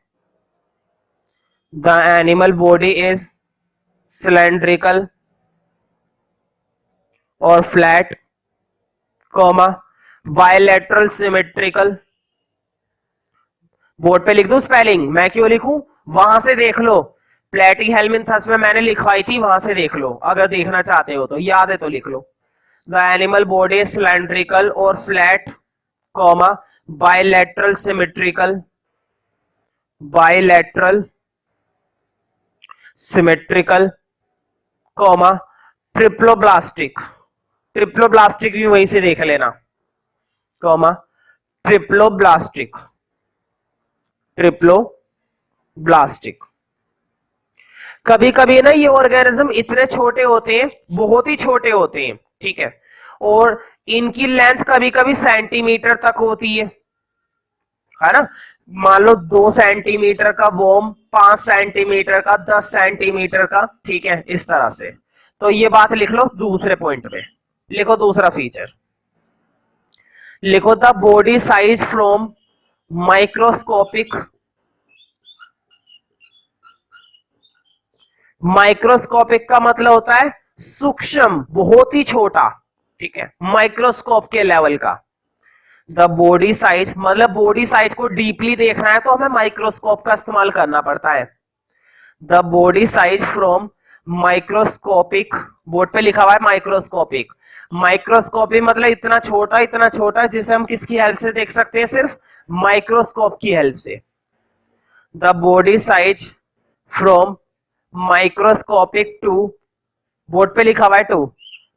the animal body is cylindrical और flat, comma bilateral symmetrical. Board पे लिख दूं स्पेलिंग, मैं क्यों लिखूं, वहां से देख लो, प्लेटीहेल्मिन्थस में मैंने लिखवाई थी, वहां से देख लो, अगर देखना चाहते हो तो, याद है तो लिख लो। The animal body is cylindrical और flat, comma bilateral symmetrical, bilateral symmetrical, comma triploblastic, triploblastic भी वहीं से देख लेना, कॉमा ट्रिप्लोब्लास्टिक, ट्रिप्लोब्लास्टिक। कभी कभी ना ये ऑर्गेनिज्म इतने छोटे होते हैं, बहुत ही छोटे होते हैं, ठीक है, और इनकी लेंथ कभी कभी सेंटीमीटर तक होती है ना, मान लो 2 सेंटीमीटर का वॉर्म, 5 सेंटीमीटर का, 10 सेंटीमीटर का, ठीक है, इस तरह से। तो ये बात लिख लो दूसरे पॉइंट पे, लिखो दूसरा फीचर, लिखो the body size from microscopic, microscopic का मतलब होता है सूक्ष्म, बहुत ही छोटा, ठीक है, माइक्रोस्कोप के लेवल का। द बॉडी साइज मतलब बॉडी साइज को डीपली देखना है तो हमें माइक्रोस्कोप का इस्तेमाल करना पड़ता है। The body size from microscopic, board पे लिखा हुआ है माइक्रोस्कोपिक, माइक्रोस्कोपिक मतलब इतना छोटा जिसे हम किसकी हेल्प से देख सकते हैं, सिर्फ माइक्रोस्कोप की हेल्प से। The body size from microscopic to, board पे लिखा हुआ है to,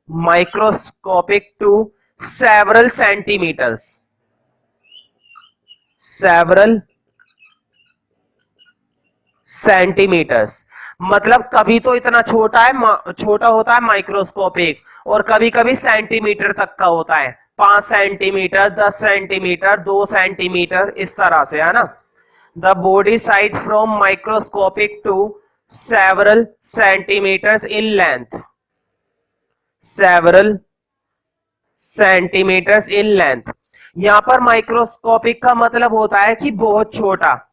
microscopic to several centimetres, several centimetres, मतलब कभी तो इतना छोटा होता है माइक्रोस्कोपिक, और कभी कभी सेंटीमीटर तक का होता है, 5 सेंटीमीटर, 10 सेंटीमीटर, 2 सेंटीमीटर, इस तरह से, है ना। The body size from microscopic to several centimetres in length, several centimetres in length. यहां पर माइक्रोस्कोपिक का मतलब होता है कि बहुत छोटा,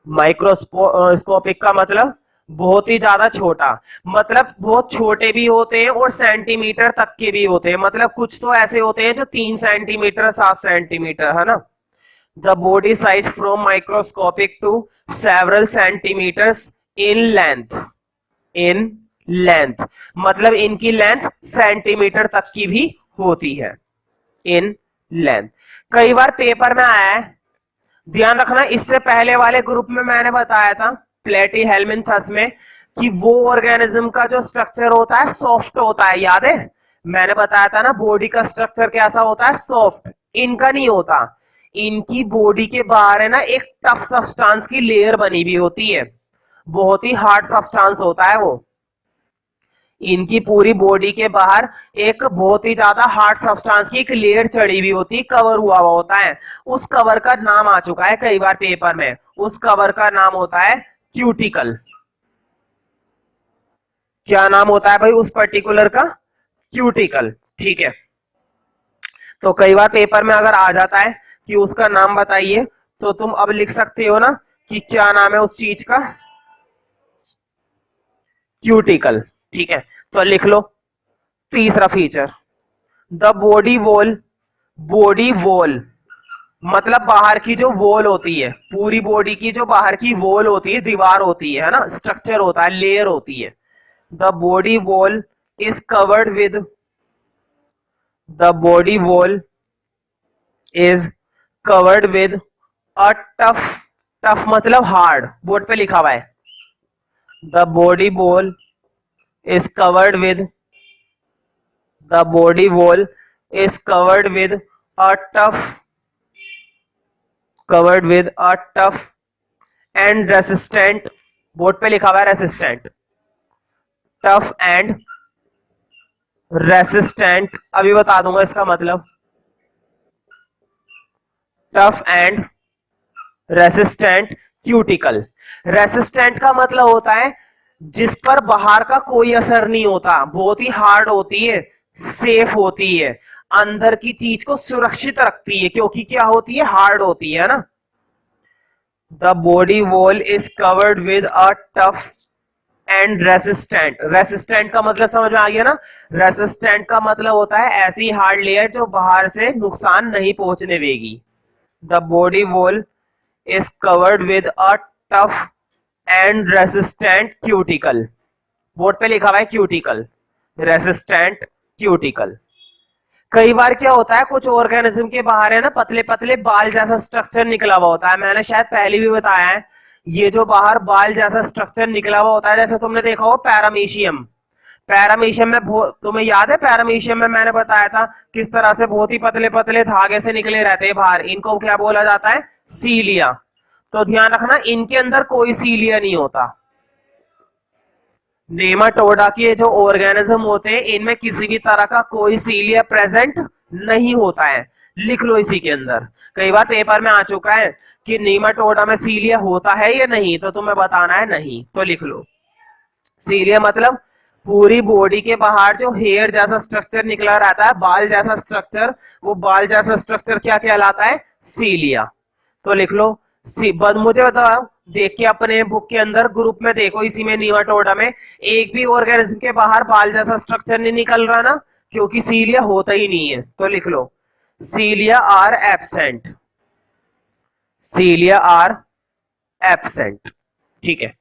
माइक्रोस्कोपिक का मतलब बहुत ही ज्यादा छोटा, मतलब बहुत छोटे भी होते हैं और सेंटीमीटर तक के भी होते हैं, मतलब कुछ तो ऐसे होते हैं जो 3 सेंटीमीटर, 7 सेंटीमीटर, है ना। The body size from microscopic to several centimetres in length, in length मतलब इनकी लेंथ सेंटीमीटर तक की भी होती है, इन लेंथ। कई बार पेपर में आया है, ध्यान रखना, इससे पहले वाले ग्रुप में मैंने बताया था प्लेटीहेल्मिन्थस में कि वो ऑर्गेनिज्म का जो स्ट्रक्चर होता है सॉफ्ट होता है, याद है, मैंने बताया था ना बॉडी का स्ट्रक्चर कैसा होता है, सॉफ्ट। इनका नहीं होता, इनकी बॉडी के बाहर है ना एक टफ सब्सटेंस की लेयर बनी हुई होती है, बहुत ही हार्ड सब्सटेंस होता है वो, इनकी पूरी बॉडी के बाहर एक बहुत ही ज्यादा हार्ड सब्सटेंस की एक लेयर चढ़ी हुई होती है, कवर हुआ होता है, उस कवर का नाम आ चुका है कई बार पेपर में, उस कवर का नाम होता है क्यूटिकल। क्या नाम होता है भाई उस पर्टिकुलर का, क्यूटिकल, ठीक है। तो कई बार पेपर में अगर आ जाता है कि उसका नाम बताइए, तो तुम अब लिख सकते हो ना कि क्या नाम है उस चीज का, क्यूटिकल, ठीक है। तो लिख लो तीसरा feature, the body wall, body wall मतलब बाहर की जो वॉल होती है, पूरी बॉडी की जो बाहर की वॉल होती है, दीवार होती है ना, स्ट्रक्चर होता है, लेयर होती है। The body wall is covered with, the body wall is covered with a tough, tough मतलब हार्ड, बोर्ड पे लिखा हुआ है, the body wall is covered with, the body wall is covered with a tough, covered with a tough and resistant, board पे लिखा हुआ है resistant, tough and resistant, अभी बता दूंगा इसका मतलब, tough and resistant cuticle. Resistant का मतलब होता है जिस पर बाहर का कोई असर नहीं होता, बहुत ही हार्ड होती है, सेफ होती है, अंदर की चीज को सुरक्षित रखती है क्योंकि क्या होती है, हार्ड होती है ना। The body wall is covered with a tough and resistant. Resistant का मतलब समझ में आ गया ना। रेसिस्टेंट का मतलब होता है ऐसी हार्ड लेयर जो बाहर से नुकसान नहीं पहुंचने देगी। The body wall is covered with a tough and resistant cuticle। Board पे लिखा हुआ है क्यूटिकल, रेसिस्टेंट क्यूटिकल। कई बार क्या होता है, कुछ ऑर्गेनिज्म के बाहर है ना पतले पतले बाल जैसा स्ट्रक्चर निकला हुआ होता है, मैंने शायद पहले भी बताया है। ये जो बाहर बाल जैसा स्ट्रक्चर निकला हुआ होता है, जैसे तुमने देखा हो पैरामीशियम। पैरामीशियम में तुम्हें याद है, पैरामीशियम में मैंने बताया था किस तरह से बहुत ही पतले पतले धागे से निकले रहते हैं बाहर, इनको क्या बोला जाता है, सीलिया। तो ध्यान रखना इनके अंदर कोई सीलिया नहीं होता। नेमाटोडा के जो ऑर्गेनिज्म होते हैं इनमें किसी भी तरह का कोई सीलिया प्रेजेंट नहीं होता है। लिख लो इसी के अंदर, कई बार पेपर में आ चुका है कि नेमाटोडा में सीलिया होता है या नहीं, तो तुम्हें बताना है नहीं, तो लिख लो। सीलिया मतलब पूरी बॉडी के बाहर जो हेयर जैसा स्ट्रक्चर निकला रहता है, बाल जैसा स्ट्रक्चर, वो बाल जैसा स्ट्रक्चर क्या कहलाता है, सीलिया। तो लिख लो मुझे बताओ, देख के अपने बुक के अंदर ग्रुप में देखो, इसी में नीमाटोडा में एक भी ऑर्गेनिज्म के बाहर बाल जैसा स्ट्रक्चर नहीं निकल रहा ना, क्योंकि सीलिया होता ही नहीं है। तो लिख लो सीलिया आर एब्सेंट, सीलिया आर एब्सेंट। ठीक है,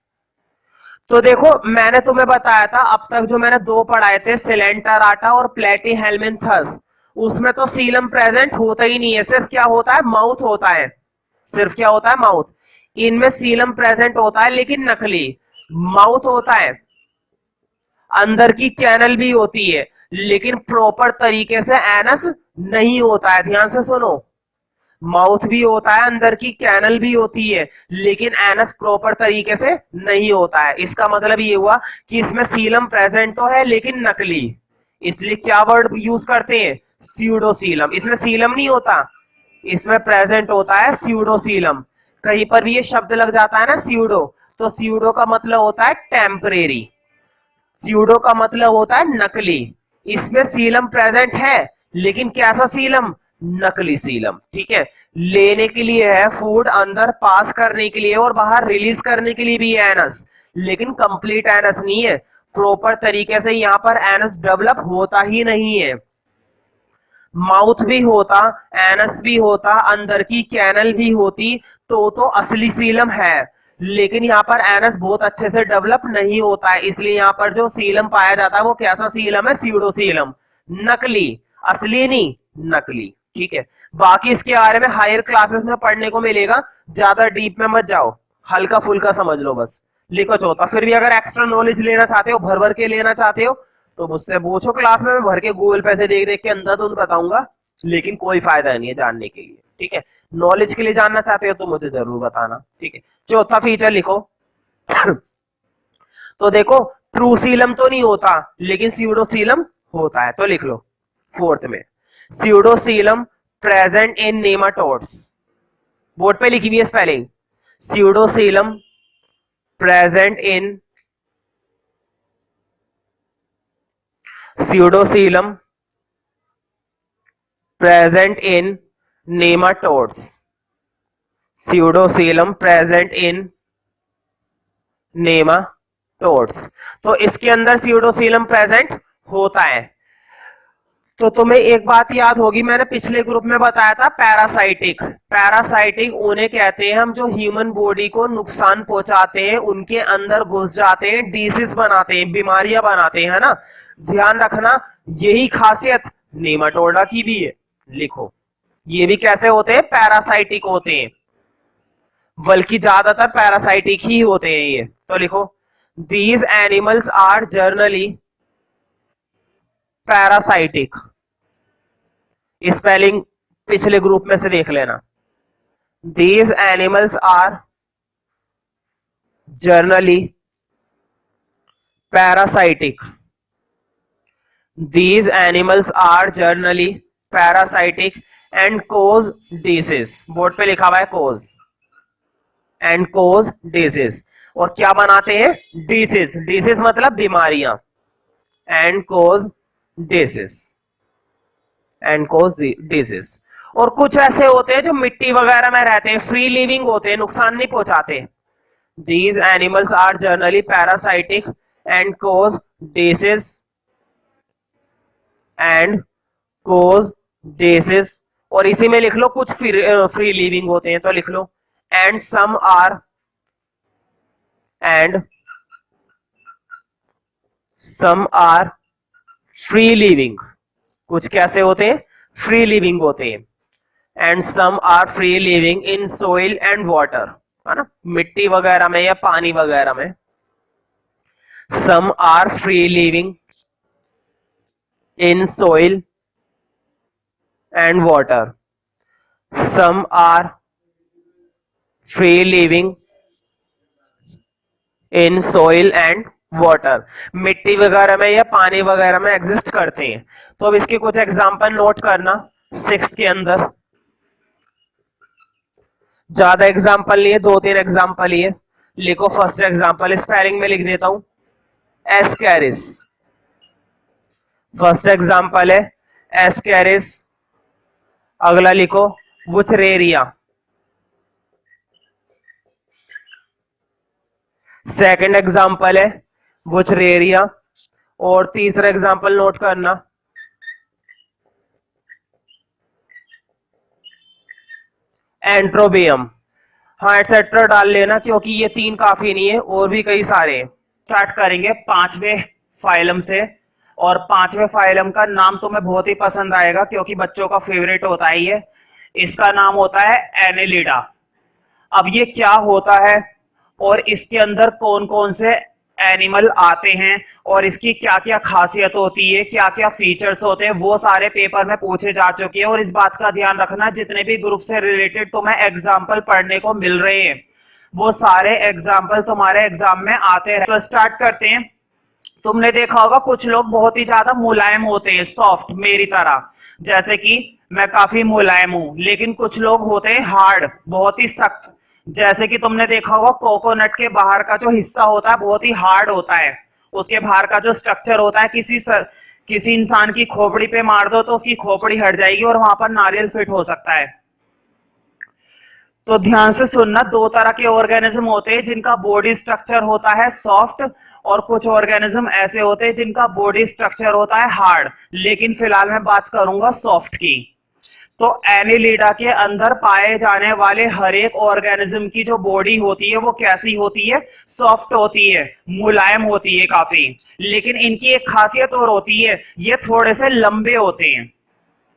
तो देखो मैंने तुम्हें बताया था अब तक जो मैंने दो पढ़ाए थे, सिलेंटराटा और प्लेटीहेल्मिन्थस, उसमें तो सीलम प्रेजेंट होता ही नहीं है, सिर्फ क्या होता है, माउथ होता है, सिर्फ क्या होता है, माउथ। इनमें सीलम प्रेजेंट होता है लेकिन नकली, माउथ होता है, अंदर की कैनल भी होती है, लेकिन प्रॉपर तरीके से एनस नहीं होता है। ध्यान से सुनो, माउथ भी होता है, अंदर की कैनल भी होती है, लेकिन एनस प्रॉपर तरीके से नहीं होता है। इसका मतलब ये हुआ कि इसमें सीलम प्रेजेंट तो है लेकिन नकली, इसलिए क्या वर्ड यूज करते हैं, स्यूडोसीलम। इसमें सीलम नहीं होता, इसमें प्रेजेंट होता है स्यूडोसीलम। कहीं पर भी ये शब्द लग जाता है ना स्यूडो, तो स्यूडो का मतलब होता है टेम्परेरी, स्यूडो का मतलब होता है नकली। इसमें सीलम प्रेजेंट है लेकिन कैसा सीलम, नकली सीलम। ठीक है, लेने के लिए है फूड, अंदर पास करने के लिए और बाहर रिलीज करने के लिए भी है एनस, लेकिन कंप्लीट एनस नहीं है, प्रॉपर तरीके से यहाँ पर एनस डेवलप होता ही नहीं है। माउथ भी होता, एनस भी होता, अंदर की कैनल भी होती, तो असली सीलम है, लेकिन यहाँ पर एनस बहुत अच्छे से डेवलप नहीं होता है, इसलिए यहाँ पर जो सीलम पाया जाता है वो कैसा सीलम है, स्यूडोसीलम, नकली, असली नहीं, नकली। ठीक है, बाकी इसके बारे में हायर क्लासेस में पढ़ने को मिलेगा, ज्यादा डीप में मत जाओ, हल्का फुल्का समझ लो बस। लिखो चौथा, फिर भी अगर एक्स्ट्रा नॉलेज लेना चाहते हो, भर भर के लेना चाहते हो, तो मुझसे पूछो क्लास में, मैं भर के गूगल पे से देख देख के अंधाधुंध बताऊंगा, लेकिन कोई फायदा नहीं है जानने के लिए। ठीक है, नॉलेज के लिए जानना चाहते हो तो मुझे जरूर बताना। ठीक है, चौथा फीचर लिखो। तो देखो ट्रू सीलम तो नहीं होता लेकिन स्यूडोसीलम होता है, तो लिख लो फोर्थ में, pseudocoelom present in nematodes. Board पे लिखी हुई है spelling, pseudocoelom present in, pseudocylum present in nematodes, pseudocylum present in nematodes। तो इसके अंदर pseudocylum प्रेजेंट होता है। तो तुम्हें एक बात याद होगी, मैंने पिछले ग्रुप में बताया था पैरासाइटिक, पैरासाइटिक उन्हें कहते हैं हम जो ह्यूमन बॉडी को नुकसान पहुंचाते हैं, उनके अंदर घुस जाते हैं, डिसीज बनाते हैं, बीमारियां बनाते हैं, है ना। ध्यान रखना यही खासियत नेमाटोडा की भी है। लिखो ये भी कैसे होते हैं, पैरासाइटिक होते हैं, बल्कि ज्यादातर पैरासाइटिक ही होते हैं ये। तो लिखो these animals are generally parasitic, spelling पिछले ग्रुप में से देख लेना। These animals are generally parasitic. These animals are generally parasitic and cause disease, board पे लिखा हुआ है कोज एंड कोज डिसीज, और क्या बनाते हैं डिसीज, डिसीज मतलब बीमारियां, and cause disease, and cause disease. और कुछ ऐसे होते हैं जो मिट्टी वगैरह में रहते हैं, फ्री लिविंग होते हैं, नुकसान नहीं पहुंचाते। These animals are generally parasitic and cause disease and cause disease. और इसी में लिख लो कुछ फ्री लिविंग होते हैं, तो लिख लो and some are, and some are free living, कुछ कैसे होते हैं फ्री लिविंग होते हैं, and some are free living in soil and water, है ना, मिट्टी वगैरह में या पानी वगैरह में। Some are free living in soil and water, some are free living in soil and water, मिट्टी वगैरह में या पानी वगैरह में एग्जिस्ट करते हैं। तो अब इसके कुछ एग्जांपल नोट करना, सिक्स्थ के अंदर ज्यादा एग्जांपल नहीं है, 2-3 एग्जांपल ही है। लिखो फर्स्ट एग्जांपल, स्पेलिंग में लिख देता हूं, एस्कैरिस, फर्स्ट एग्जांपल है एस्कैरिस। अगला लिखो वुचरेरिया, सेकंड एग्जांपल है वुचरेरिया। और तीसरा एग्जांपल नोट करना, एंट्रोबियम। हाँ एटसेट्रा डाल लेना क्योंकि ये 3 काफी नहीं है, और भी कई सारे। स्टार्ट करेंगे 5वें फाइलम से, और 5वें फाइलम का नाम तुम्हें बहुत ही पसंद आएगा क्योंकि बच्चों का फेवरेट होता है ये। इसका नाम होता है एनेलिडा। अब ये क्या होता है और इसके अंदर कौन कौन से एनिमल आते हैं और इसकी क्या क्या खासियत होती है, क्या क्या फीचर्स होते हैं, वो सारे पेपर में पूछे जा चुके हैं। और इस बात का ध्यान रखना, जितने भी ग्रुप से रिलेटेड तुम्हें एग्जाम्पल पढ़ने को मिल रहे हैं वो सारे एग्जाम्पल तुम्हारे एग्जाम में आते हैं। तो स्टार्ट करते हैं। तुमने देखा होगा कुछ लोग बहुत ही ज्यादा मुलायम होते हैं, सॉफ्ट, मेरी तरह, जैसे कि मैं काफी मुलायम हूं। लेकिन कुछ लोग होते हैं हार्ड, बहुत ही सख्त, जैसे कि तुमने देखा होगा कोकोनट के बाहर का जो हिस्सा होता है बहुत ही हार्ड होता है, उसके बाहर का जो स्ट्रक्चर होता है, किसी इंसान की खोपड़ी पे मार दो तो उसकी खोपड़ी हट जाएगी और वहां पर नारियल फिट हो सकता है। तो ध्यान से सुनना, 2 तरह के ऑर्गेनिज्म होते हैं जिनका बॉडी स्ट्रक्चर होता है सॉफ्ट, और कुछ ऑर्गेनिज्म ऐसे होते हैं जिनका बॉडी स्ट्रक्चर होता है हार्ड। लेकिन फिलहाल मैं बात करूंगा सॉफ्ट की। तो एनिलिडा के अंदर पाए जाने वाले हर एक ऑर्गेनिज्म की जो बॉडी होती है वो कैसी होती है, सॉफ्ट होती है, मुलायम होती है काफी। लेकिन इनकी एक खासियत और होती है, ये थोड़े से लंबे होते हैं,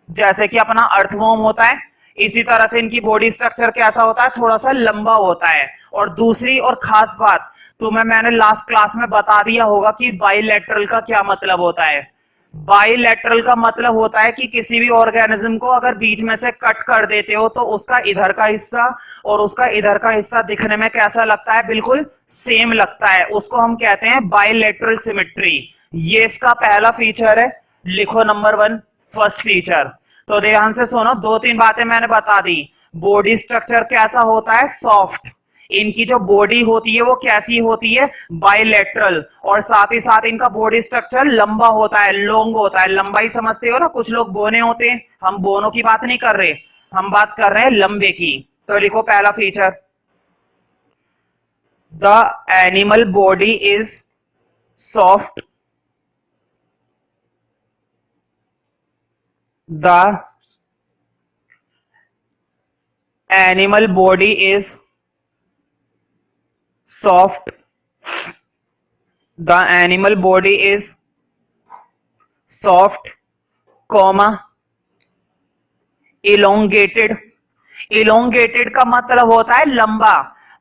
जैसे कि अपना अर्थवॉर्म होता है, इसी तरह से इनकी बॉडी स्ट्रक्चर कैसा होता है, थोड़ा सा लंबा होता है। और दूसरी और खास बात तुम्हें मैंने लास्ट क्लास में बता दिया होगा कि बाइलेटरल का क्या मतलब होता है। बाइलेटरल का मतलब होता है कि किसी भी ऑर्गेनिज्म को अगर बीच में से कट कर देते हो तो उसका इधर का हिस्सा और उसका इधर का हिस्सा दिखने में कैसा लगता है, बिल्कुल सेम लगता है। उसको हम कहते हैं बाइलेटरल सिमेट्री। ये इसका पहला फीचर है। लिखो नंबर 1 फर्स्ट फीचर। तो ध्यान से सुनो, 2-3 बातें मैंने बता दी। बॉडी स्ट्रक्चर कैसा होता है, सॉफ्ट। इनकी जो बॉडी होती है वो कैसी होती है, बाइलेटरल। और साथ ही साथ इनका बॉडी स्ट्रक्चर लंबा होता है, लॉन्ग होता है। लंबाई समझते हो ना, कुछ लोग बोने होते हैं, हम बोनों की बात नहीं कर रहे, हम बात कर रहे हैं लंबे की। तो लिखो पहला feature, the animal body is soft, the animal body is soft, the animal body is soft, comma elongated। elongated का मतलब होता है लंबा,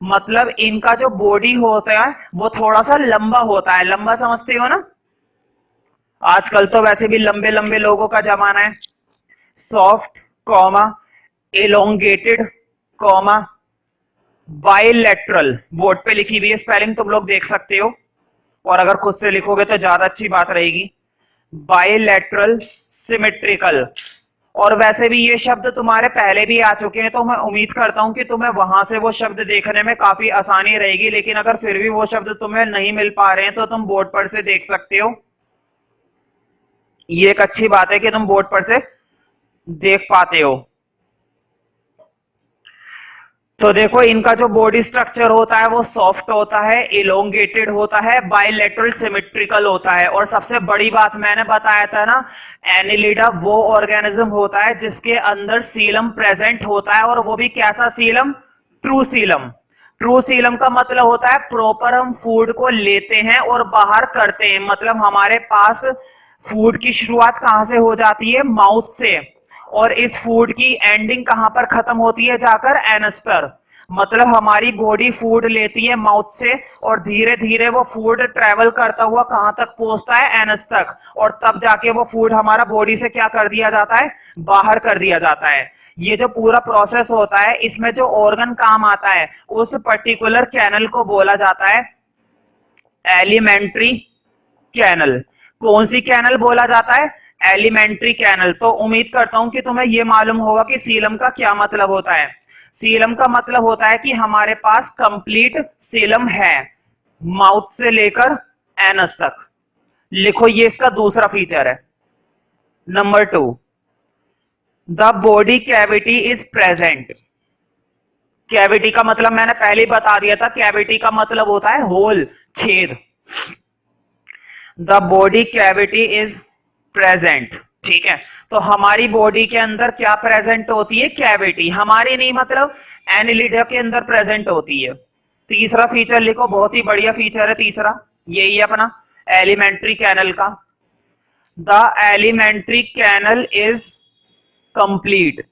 मतलब इनका जो बॉडी होता है वो थोड़ा सा लंबा होता है। लंबा समझते हो ना, आजकल तो वैसे भी लंबे लंबे लोगों का जमाना है। Soft, comma elongated, comma bilateral. Board पे लिखी हुई है स्पेलिंग, तुम लोग देख सकते हो, और अगर खुद से लिखोगे तो ज्यादा अच्छी बात रहेगी। Bilateral symmetrical. और वैसे भी ये शब्द तुम्हारे पहले भी आ चुके हैं, तो मैं उम्मीद करता हूं कि तुम्हें वहां से वो शब्द देखने में काफी आसानी रहेगी। लेकिन अगर फिर भी वो शब्द तुम्हें नहीं मिल पा रहे हैं तो तुम बोर्ड पर से देख सकते हो। ये एक अच्छी बात है कि तुम बोर्ड पर से देख पाते हो। तो देखो, इनका जो बॉडी स्ट्रक्चर होता है वो सॉफ्ट होता है, इलोंगेटेड होता है, बायलैटरल सिमेट्रिकल होता है। और सबसे बड़ी बात मैंने बताया था ना, एनिलिडा वो ऑर्गेनिज्म होता है जिसके अंदर सीलम प्रेजेंट होता है, और वो भी कैसा सीलम? ट्रू सीलम। ट्रू सीलम का मतलब होता है प्रॉपर हम फूड को लेते हैं और बाहर करते हैं। मतलब हमारे पास फूड की शुरुआत कहां से हो जाती है? माउथ से। और इस फूड की एंडिंग कहां पर खत्म होती है? जाकर एनस पर। मतलब हमारी बॉडी फूड लेती है माउथ से, और धीरे धीरे वो फूड ट्रेवल करता हुआ कहां तक पहुंचता है? एनस तक। और तब जाके वो फूड हमारा बॉडी से क्या कर दिया जाता है? बाहर कर दिया जाता है। ये जो पूरा प्रोसेस होता है, इसमें जो ऑर्गन काम आता है उस पर्टिकुलर कैनल को बोला जाता है एलिमेंट्री कैनल। कौन सी कैनल बोला जाता है? Alimentary canal. तो उम्मीद करता हूं कि तुम्हें यह मालूम होगा कि सीलम का क्या मतलब होता है। सीलम का मतलब होता है कि हमारे पास कंप्लीट सीलम है, माउथ से लेकर एनस तक। लिखो, ये इसका दूसरा फीचर है। Number 2, the body cavity is present. Cavity का मतलब मैंने पहले ही बता दिया था, कैविटी का मतलब होता है होल, छेद। The body cavity is present. ठीक है, तो हमारी बॉडी के अंदर क्या प्रेजेंट होती है? कैविटी। हमारी नहीं, मतलब एनिलिडा के अंदर प्रेजेंट होती है। तीसरा फीचर लिखो, बहुत ही बढ़िया फीचर है तीसरा, यही है अपना एलिमेंट्री कैनल का। The alimentary canal is complete.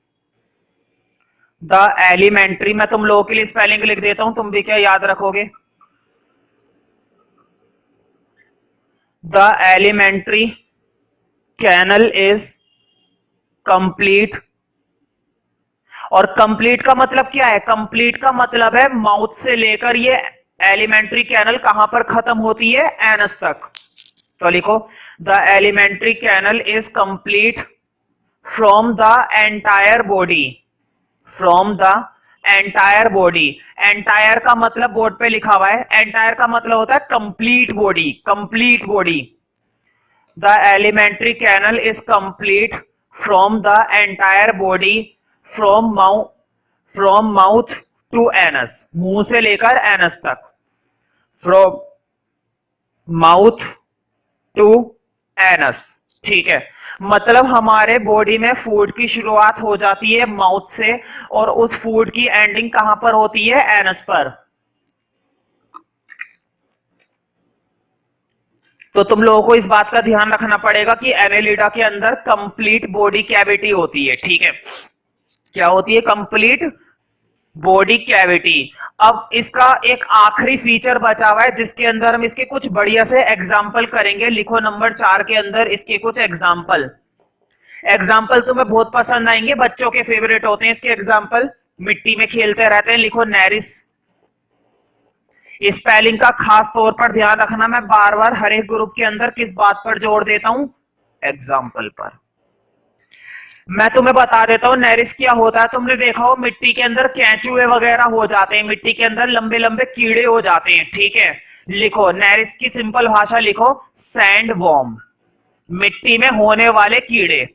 The alimentary, मैं तुम लोगों के लिए स्पेलिंग लिख देता हूं, तुम भी क्या याद रखोगे? The elementary canal is complete। और कंप्लीट का मतलब क्या है? कंप्लीट का मतलब है माउथ से लेकर ये एलिमेंट्री कैनल कहां पर खत्म होती है? एनस तक। तो लिखो, the alimentary canal is complete from the entire body. From the entire body. Entire का मतलब बोर्ड पे लिखा हुआ है, एंटायर का मतलब होता है complete body, complete body. The alimentary canal is complete from the entire body from mouth to anus। मुंह से लेकर एनस तक। From mouth to anus। ठीक है, मतलब हमारे बॉडी में फूड की शुरुआत हो जाती है माउथ से, और उस फूड की एंडिंग कहां पर होती है? एनस पर। तो तुम लोगों को इस बात का ध्यान रखना पड़ेगा कि एनेलिडा के अंदर कंप्लीट बॉडी कैविटी होती है। ठीक है, क्या होती है? Complete body cavity. अब इसका एक आखिरी फीचर बचा हुआ है जिसके अंदर हम इसके कुछ बढ़िया से एग्जाम्पल करेंगे। लिखो, नंबर 4 के अंदर इसके कुछ एग्जाम्पल। एग्जाम्पल तुम्हें बहुत पसंद आएंगे, बच्चों के फेवरेट होते हैं इसके एग्जाम्पल, मिट्टी में खेलते रहते हैं। लिखो, नेरिस। स्पेलिंग का खास तौर पर ध्यान रखना, मैं बार बार हर एक ग्रुप के अंदर किस बात पर जोर देता हूं? एग्जाम्पल पर। मैं तुम्हें बता देता हूं नेरिस क्या होता है। तुमने देखा हो मिट्टी के अंदर कैंचुए वगैरह हो जाते हैं, मिट्टी के अंदर लंबे लंबे कीड़े हो जाते हैं। ठीक है, लिखो, नेरिस की सिंपल भाषा लिखो, सैंड वॉर्म। मिट्टी में होने वाले कीड़े,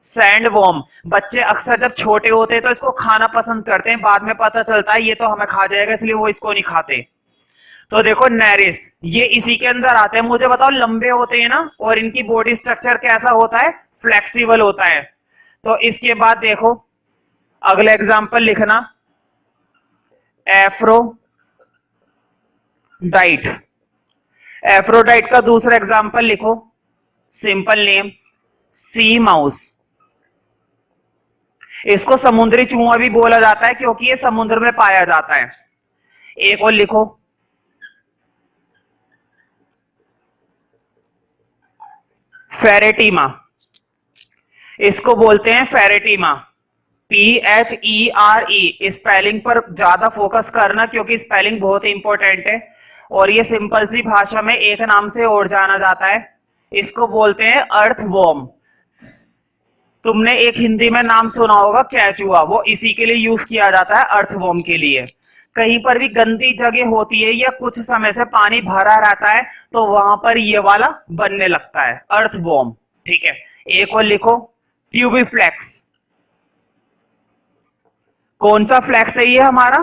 सैंड वॉर्म। बच्चे अक्सर जब छोटे होते हैं तो इसको खाना पसंद करते हैं, बाद में पता चलता है ये तो हमें खा जाएगा, इसलिए वो इसको नहीं खाते। तो देखो, नेरिस ये इसी के अंदर आते हैं। मुझे बताओ, लंबे होते हैं ना, और इनकी बॉडी स्ट्रक्चर कैसा होता है? फ्लेक्सिबल होता है। तो इसके बाद देखो, अगला एग्जांपल लिखना, एफ्रोडाइट। एफ्रोडाइट का दूसरा एग्जांपल लिखो, सिंपल नेम, सी माउस। इसको समुद्री चूहा भी बोला जाता है क्योंकि ये समुद्र में पाया जाता है। एक और लिखो, फेरेटीमा। इसको बोलते हैं फेरेटीमा, PHERE। स्पेलिंग पर ज्यादा फोकस करना क्योंकि स्पेलिंग बहुत इंपॉर्टेंट है, और ये सिंपल सी भाषा में एक नाम से और जाना जाता है। इसको बोलते हैं अर्थवॉर्म। तुमने एक हिंदी में नाम सुना होगा केचुआ, वो इसी के लिए यूज किया जाता है, अर्थवॉर्म के लिए। कहीं पर भी गंदी जगह होती है या कुछ समय से पानी भरा रहता है तो वहां पर ये वाला बनने लगता है, अर्थवॉर्म। ठीक है, एक और लिखो, ट्यूबीफ्लेक्स। कौन सा फ्लैक्स है ये हमारा?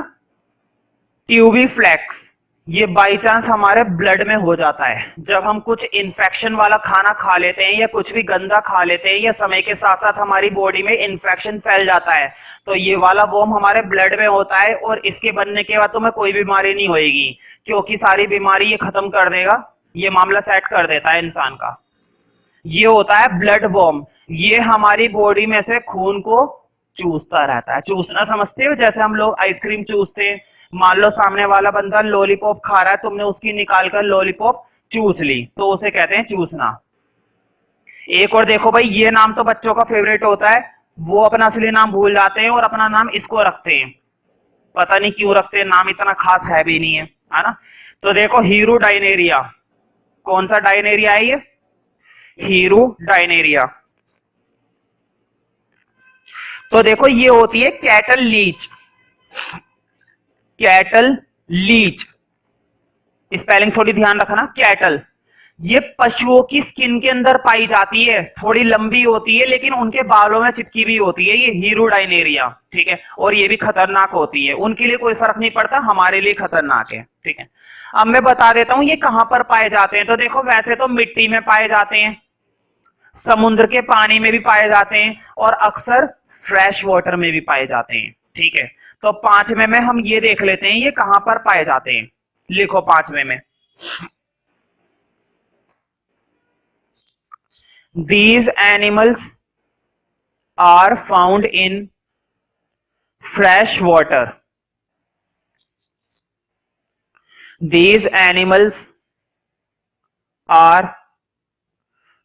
ट्यूबीफ्लेक्स। ये बाई चांस हमारे ब्लड में हो जाता है जब हम कुछ इन्फेक्शन वाला खाना खा लेते हैं या कुछ भी गंदा खा लेते हैं या समय के साथ साथ हमारी बॉडी में इन्फेक्शन फैल जाता है, तो ये वाला वॉर्म हमारे ब्लड में होता है और इसके बनने के बाद तुम्हें कोई बीमारी नहीं होगी, क्योंकि सारी बीमारी ये खत्म कर देगा, ये मामला सेट कर देता है इंसान का। ये होता है ब्लड वॉर्म। ये हमारी बॉडी में से खून को चूसता रहता है। चूसना समझते हो? जैसे हम लोग आइसक्रीम चूसते हैं, मान लो सामने वाला बंदा लॉलीपॉप खा रहा है, तुमने उसकी निकाल कर लॉलीपॉप चूस ली, तो उसे कहते हैं चूसना। एक और देखो भाई, ये नाम तो बच्चों का फेवरेट होता है, वो अपना असली नाम भूल जाते हैं और अपना नाम इसको रखते हैं, पता नहीं क्यों रखते हैं, नाम इतना खास है भी नहीं है ना। तो देखो, हीरो डायनेरिया। कौन सा डायनेरिया है ये? Hirudinaria. तो देखो, ये होती है cattle leech. Cattle leech, spelling थोड़ी ध्यान रखना, कैटल। ये पशुओं की स्किन के अंदर पाई जाती है, थोड़ी लंबी होती है लेकिन उनके बालों में चिपकी हुई होती है ये हीरो डायनेरिया। ठीक है, और ये भी खतरनाक होती है, उनके लिए कोई फर्क नहीं पड़ता, हमारे लिए खतरनाक है। ठीक है, अब मैं बता देता हूं ये कहां पर पाए जाते हैं। तो देखो, वैसे तो मिट्टी में पाए जाते हैं, समुद्र के पानी में भी पाए जाते हैं और अक्सर फ्रेश वाटर में भी पाए जाते हैं। ठीक है, तो पांचवें में हम ये देख लेते हैं ये कहां पर पाए जाते हैं। लिखो पांचवें में, these animals are found in fresh water. These animals are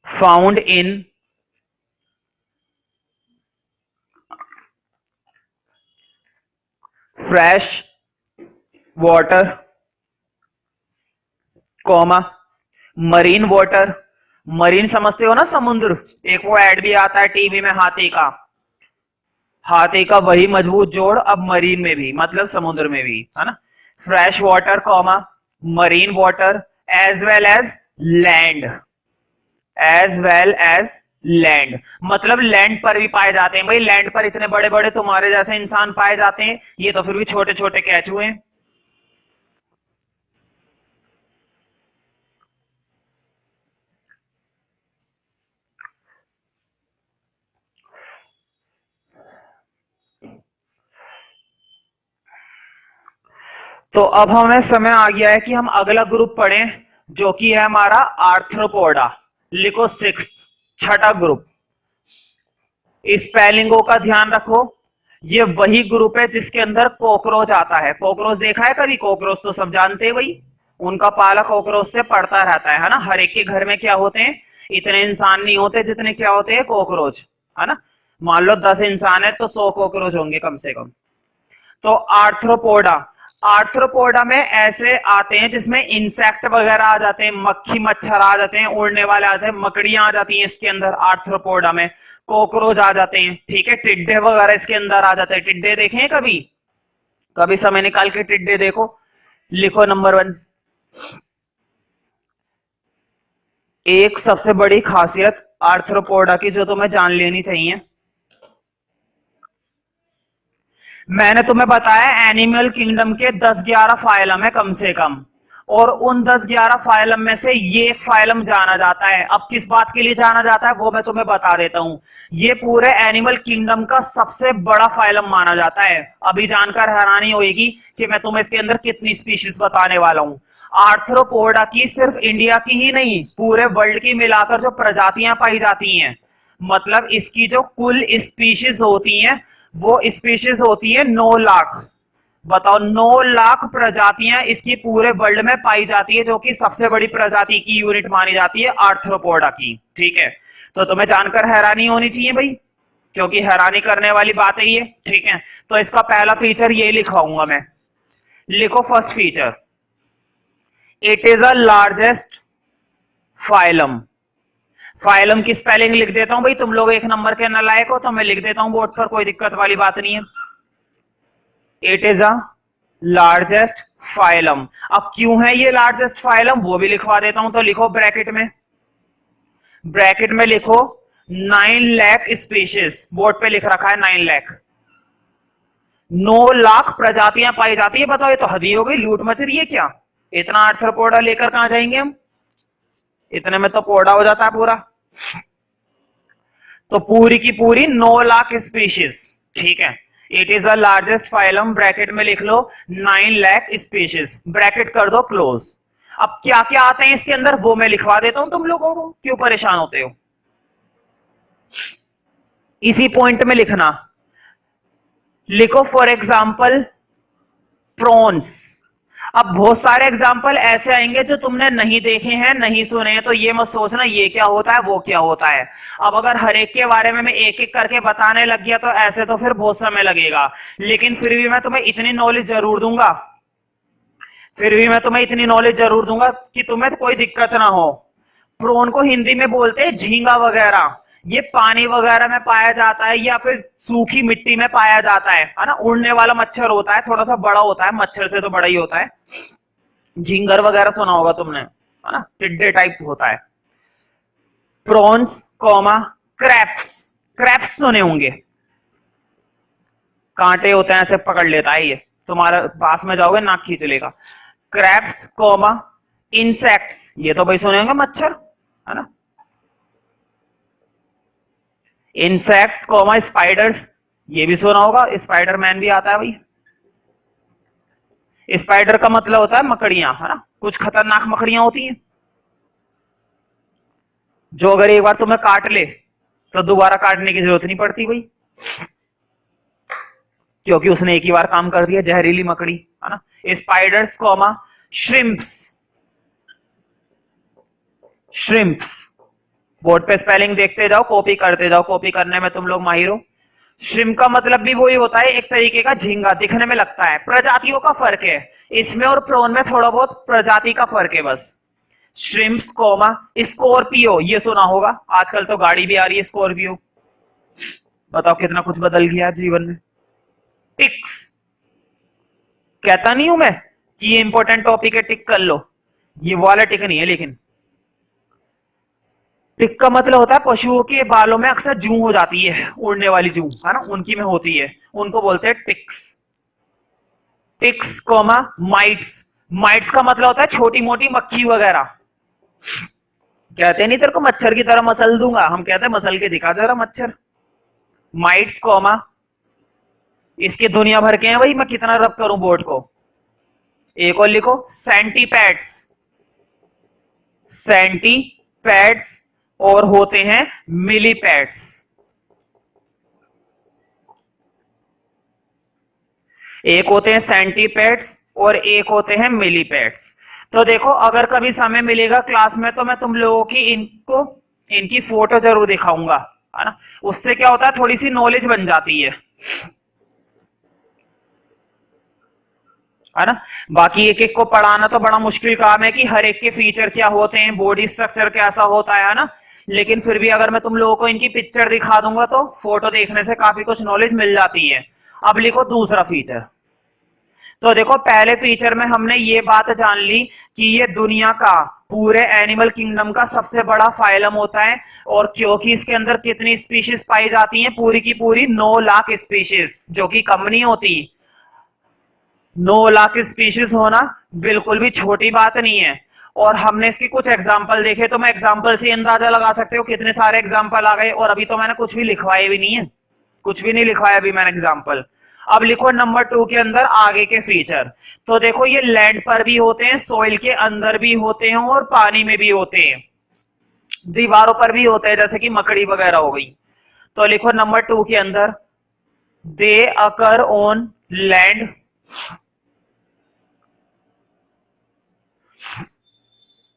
found in fresh water, comma marine water. Marine समझते हो ना, समुद्र। एक वो ऐड भी आता है टीवी में हाथी का, हाथी का वही मजबूत जोड़ अब मरीन में भी, मतलब समुद्र में भी, है ना। Fresh water comma marine water as well as land, as well as land, मतलब लैंड पर भी पाए जाते हैं। भाई लैंड पर इतने बड़े बड़े तुम्हारे जैसे इंसान पाए जाते हैं, ये तो फिर भी छोटे छोटे केचुए हैं। तो अब हमें समय आ गया है कि हम अगला ग्रुप पढ़ें, जो कि है हमारा आर्थ्रोपोडा। लिखो सिक्स, छठा ग्रुप। स्पेलिंगों का ध्यान रखो, ये वही ग्रुप है जिसके अंदर कॉकरोच आता है। कॉकरोच देखा है कभी? कॉकरोच तो सब जानते हैं भाई, उनका पाला कॉकरोच से पड़ता रहता है ना। हर एक के घर में क्या होते हैं, इतने इंसान नहीं होते जितने क्या होते हैं, कॉकरोच, है ना। मान लो 10 इंसान है तो 100 कॉकरोच होंगे कम से कम। तो आर्थ्रोपोडा, आर्थ्रोपोडा में ऐसे आते हैं जिसमें इंसेक्ट वगैरह आ जाते हैं, मक्खी मच्छर आ जाते हैं, उड़ने वाले आते हैं, मकड़ियां आ जाती हैं इसके अंदर आर्थ्रोपोडा में, कॉकरोच आ जाते हैं। ठीक है, टिड्डे वगैरह इसके अंदर आ जाते हैं। टिड्डे देखे हैं कभी? कभी समय निकाल के टिड्डे देखो। लिखो नंबर 1, एक सबसे बड़ी खासियत आर्थ्रोपोडा की जो तुम्हें जान लेनी चाहिए, मैंने तुम्हें बताया एनिमल किंगडम के 10-11 फाइलम है कम से कम, और उन 10-11 फाइलम में से ये एक फाइलम जाना जाता है। अब किस बात के लिए जाना जाता है वो मैं तुम्हें बता देता हूं। ये पूरे एनिमल किंगडम का सबसे बड़ा फाइलम माना जाता है। अभी जानकर हैरानी होगी कि मैं तुम्हें इसके अंदर कितनी स्पीशीज बताने वाला हूं। आर्थ्रोपोडा की सिर्फ इंडिया की ही नहीं, पूरे वर्ल्ड की मिलाकर जो प्रजातियां पाई जाती हैं, मतलब इसकी जो कुल स्पीशीज होती हैं वो स्पीशीज होती है 9 लाख। बताओ, 9 लाख प्रजातियां इसकी पूरे वर्ल्ड में पाई जाती है, जो कि सबसे बड़ी प्रजाति की यूनिट मानी जाती है आर्थ्रोपोडा की। ठीक है, तो तुम्हें जानकर हैरानी होनी चाहिए भाई, क्योंकि हैरानी करने वाली बात है ये। ठीक है, तो इसका पहला फीचर ये लिखाऊंगा मैं। लिखो first feature, it is a largest phylum. Phylum की स्पेलिंग लिख देता हूं भाई, तुम लोग एक नंबर के नालायक हो तो मैं लिख देता हूं बोर्ड पर, कोई दिक्कत वाली बात नहीं है। It is a largest phylum. अब क्यों है ये लार्जेस्ट फाइलम वो भी लिखवा देता हूं, तो लिखो ब्रैकेट में, ब्रैकेट में लिखो 9 लाख स्पीशीज, बोर्ड पे लिख रखा है 9 लाख, 9 लाख प्रजातियां पाई जाती है। बताओ ये तो हद ही हो गई, लूट मच रही है क्या? इतना आर्थ्रोपोडा लेकर कहां जाएंगे हम, इतने में तो पोडा हो जाता है पूरा। तो पूरी की पूरी 9 लाख स्पीशीज, ठीक है। It is the largest phylum, bracket में लिख लो 9 लाख स्पीशीज, ब्रैकेट कर दो क्लोज। अब क्या क्या आते हैं इसके अंदर वो मैं लिखवा देता हूं, तुम लोगों को क्यों परेशान होते हो, इसी पॉइंट में लिखना। लिखो फॉर एग्जाम्पल प्रॉन्स। अब बहुत सारे एग्जाम्पल ऐसे आएंगे जो तुमने नहीं देखे हैं, नहीं सुने हैं, तो ये मत सोचना ये क्या होता है वो क्या होता है। अब अगर हर एक के बारे में मैं एक एक करके बताने लग गया तो ऐसे तो फिर बहुत समय लगेगा, लेकिन फिर भी मैं तुम्हें इतनी नॉलेज जरूर दूंगा, फिर भी मैं तुम्हें इतनी नॉलेज जरूर दूंगा कि तुम्हें कोई दिक्कत ना हो। प्रोन को हिंदी में बोलते हैं झींगा वगैरह, ये पानी वगैरह में पाया जाता है या फिर सूखी मिट्टी में पाया जाता है ना। उड़ने वाला मच्छर होता है, थोड़ा सा बड़ा होता है, मच्छर से तो बड़ा ही होता है। झींगर वगैरह सुना होगा तुमने, है ना, टिड्डे टाइप होता है। प्रॉन्स कॉमा क्रैप्स, क्रैप्स सुने होंगे, कांटे होते हैं ऐसे पकड़ लेता है ये, तुम्हारे पास में जाओगे नाक खींच लेगा। क्रैप्स कॉमा इंसेक्ट्स, ये तो भाई सुने होंगे मच्छर, है ना। इंसेक्ट्स कॉमा स्पाइडर्स, ये भी सुना होगा, स्पाइडरमैन भी आता है भाई। स्पाइडर का मतलब होता है मकड़ियां, है ना, कुछ खतरनाक मकड़ियां होती हैं जो अगर एक बार तुम्हें काट ले तो दोबारा काटने की जरूरत नहीं पड़ती भाई, क्योंकि उसने एक ही बार काम कर दिया, जहरीली मकड़ी, है ना। Spiders comma shrimps, shrimps, board पे स्पेलिंग देखते जाओ, कॉपी करते जाओ, कॉपी करने में तुम लोग माहिर हो। श्रिम्प का मतलब भी वही होता है, एक तरीके का झींगा, दिखने में लगता है। प्रजातियों का फर्क है इसमें और प्रोन में, थोड़ा बहुत प्रजाति का फर्क है बस। श्रिम्प्स कॉमा स्कॉर्पियो, ये सुना होगा, आजकल तो गाड़ी भी आ रही है स्कॉर्पियो। बताओ कितना कुछ बदल गया जीवन में। टिक्स, कहता नहीं हूं मैं कि ये इंपॉर्टेंट टॉपिक है, टिक कर लो, ये वाला टिक नहीं है लेकिन। टिक का मतलब होता है पशुओं के बालों में अक्सर जू हो जाती है, उड़ने वाली जू, है ना, उनकी में होती है, उनको बोलते हैं ticks. Ticks comma mites, mites का मतलब होता है छोटी मोटी मक्खी वगैरह। कहते नहीं तेरे को मच्छर की तरह मसल दूंगा, हम कहते हैं मसल के दिखा जरा मच्छर। माइट्स कॉमा, इसके दुनिया भर के हैं भाई, मैं कितना रब करूं बोर्ड को। एक और लिखो सेंटीपैड्स, सेंटीपैड्स, और होते हैं मिलीपैड्स। एक होते हैं सेंटीपैड्स और एक होते हैं मिलीपैड्स। तो देखो अगर कभी समय मिलेगा क्लास में तो मैं तुम लोगों की इनकी फोटो जरूर दिखाऊंगा, है ना, उससे क्या होता है थोड़ी सी नॉलेज बन जाती है ना। बाकी एक एक को पढ़ाना तो बड़ा मुश्किल काम है कि हर एक के फीचर क्या होते हैं, बॉडी स्ट्रक्चर कैसा होता है ना। लेकिन फिर भी अगर मैं तुम लोगों को इनकी पिक्चर दिखा दूंगा तो फोटो देखने से काफी कुछ नॉलेज मिल जाती है। अब लिखो दूसरा फीचर। तो देखो पहले फीचर में हमने ये बात जान ली कि ये दुनिया का, पूरे एनिमल किंगडम का सबसे बड़ा फाइलम होता है, और क्योंकि इसके अंदर कितनी स्पीशीज पाई जाती हैं, पूरी की पूरी 9 लाख स्पीशीज, जो कि कम नहीं होती। 9 लाख स्पीशीज होना बिल्कुल भी छोटी बात नहीं है। और हमने इसके कुछ एग्जाम्पल देखे, तो मैं एग्जाम्पल से अंदाजा लगा सकते हो कितने सारे एग्जाम्पल आ गए, और अभी तो मैंने कुछ भी लिखवाए भी नहीं है, कुछ भी नहीं लिखवाया अभी मैंने एग्जाम्पल। अब लिखो नंबर 2 के अंदर आगे के फीचर। तो देखो ये लैंड पर भी होते हैं, सॉइल के अंदर भी होते हैं, और पानी में भी होते हैं, दीवारों पर भी होते हैं, जैसे कि मकड़ी वगैरह हो गई। तो लिखो नंबर 2 के अंदर they occur on land,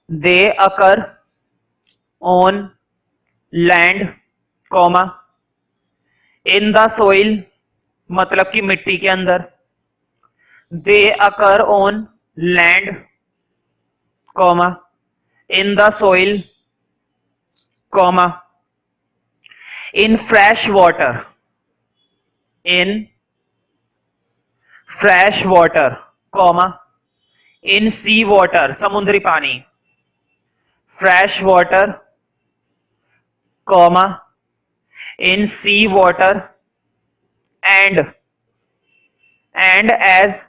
they occur on land comma in the soil, मतलब कि मिट्टी के अंदर। They occur on land comma in the soil comma in fresh water, in fresh water, comma in sea water, समुद्री पानी, fresh water, comma in sea water and as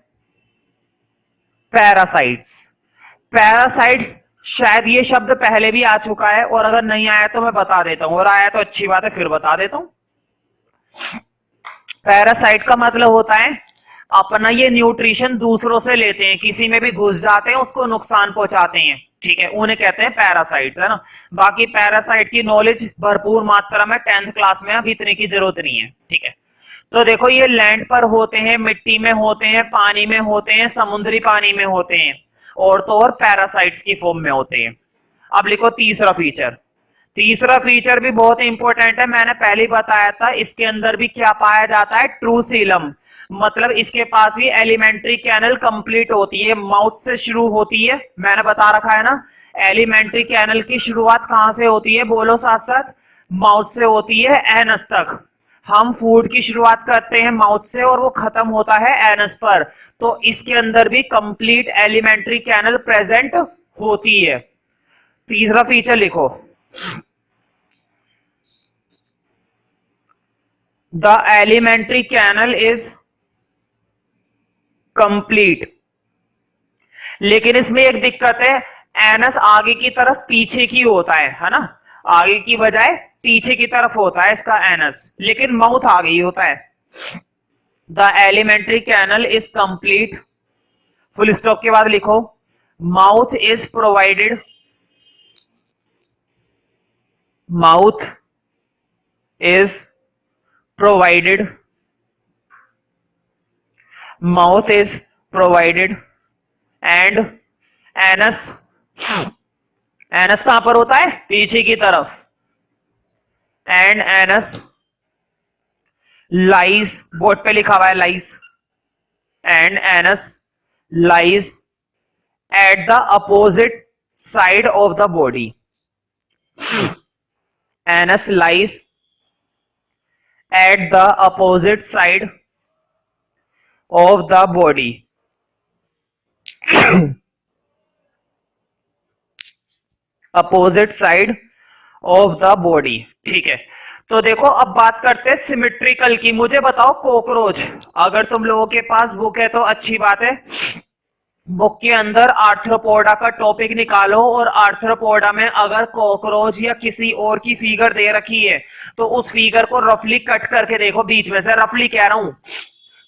parasites. Parasites शायद ये शब्द पहले भी आ चुका है, और अगर नहीं आया तो मैं बता देता हूं, और आया तो अच्छी बात है, फिर बता देता हूं। पैरासाइट का मतलब होता है अपना ये न्यूट्रिशन दूसरों से लेते हैं, किसी में भी घुस जाते हैं, उसको नुकसान पहुंचाते हैं, ठीक है, उन्हें कहते हैं पैरासाइट्स, है ना। बाकी पैरासाइट की नॉलेज भरपूर मात्रा में 10th क्लास में, अब इतने की जरूरत नहीं है, ठीक है। तो देखो ये लैंड पर होते हैं, मिट्टी में होते हैं, पानी में होते हैं, समुद्री पानी में होते हैं, और तो और पैरासाइट्स की फॉर्म में होते हैं। अब लिखो तीसरा फीचर। तीसरा फीचर भी बहुत इंपॉर्टेंट है, मैंने पहले ही बताया था, इसके अंदर भी क्या पाया जाता है, ट्रू सीलम, मतलब इसके पास भी एलिमेंट्री कैनल कंप्लीट होती है, माउथ से शुरू होती है, मैंने बता रखा है ना। एलिमेंट्री कैनल की शुरुआत कहां से होती है, बोलो साथ साथ, माउथ से होती है एनस तक। हम फूड की शुरुआत करते हैं माउथ से और वो खत्म होता है एनस पर, तो इसके अंदर भी कंप्लीट एलिमेंट्री कैनल प्रेजेंट होती है। तीसरा फीचर लिखो, the alimentary canal is complete. लेकिन इसमें एक दिक्कत है, एनस आगे की तरफ पीछे की होता है ना, आगे की बजाय पीछे की तरफ होता है इसका एनस, लेकिन माउथ आगे ही होता है। The alimentary canal is complete, full stop के बाद लिखो, mouth is provided, mouth is provided, mouth is provided and anus, anus कहां पर होता है, पीछे की तरफ, एंड एनस लाइज, बोर्ड पे लिखा हुआ है lies, and anus lies at the opposite side of the body, anus lies at the opposite side of the body, opposite side of the body, ठीक है। तो देखो अब बात करते हैं सिमेट्रिकल की। मुझे बताओ कॉकरोच, अगर तुम लोगों के पास बुक है तो अच्छी बात है, बुक के अंदर आर्थ्रोपोडा का टॉपिक निकालो, और आर्थ्रोपोडा में अगर कॉकरोच या किसी और की फिगर दे रखी है तो उस फिगर को रफली कट करके देखो, बीच में से, रफली कह रहा हूं,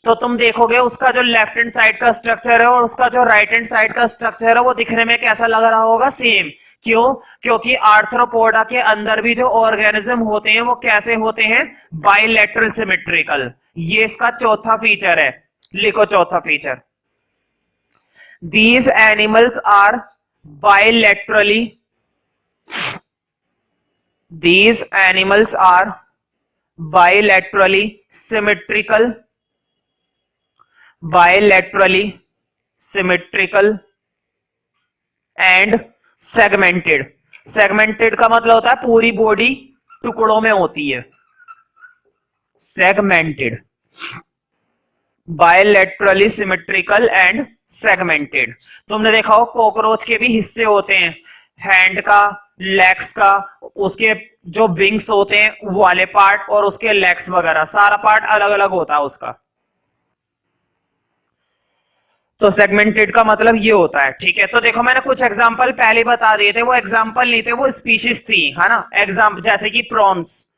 तो तुम देखोगे उसका जो लेफ्ट हैंड साइड का स्ट्रक्चर है और उसका जो राइट हैंड साइड का स्ट्रक्चर है वो दिखने में कैसा लग रहा होगा, सेम। क्यों? क्योंकि आर्थ्रोपोडा के अंदर भी जो ऑर्गेनिज्म होते हैं वो कैसे होते हैं, बाइलेटरल सिमेट्रिकल। ये इसका चौथा फीचर है, लिखो चौथा feature, these animals are bilaterally, these animals are bilaterally symmetrical, bilaterally symmetrical and segmented। segmented का मतलब होता है पूरी बॉडी टुकड़ों में होती है, segmented, bilaterally symmetrical and segmented. तुमने देखा हो कॉकरोच के भी हिस्से होते हैं, हैंड का, लेग्स का, उसके जो विंग्स होते हैं वो वाले पार्ट, और उसके लेग्स वगैरह सारा पार्ट अलग अलग होता है उसका। तो सेगमेंटेड का मतलब ये होता है, ठीक है। तो देखो मैंने कुछ एग्जांपल पहले बता दिए थे, वो एग्जांपल नहीं थे, वो स्पीशीज थी, है ना। एग्जांपल जैसे कि प्रॉन्स,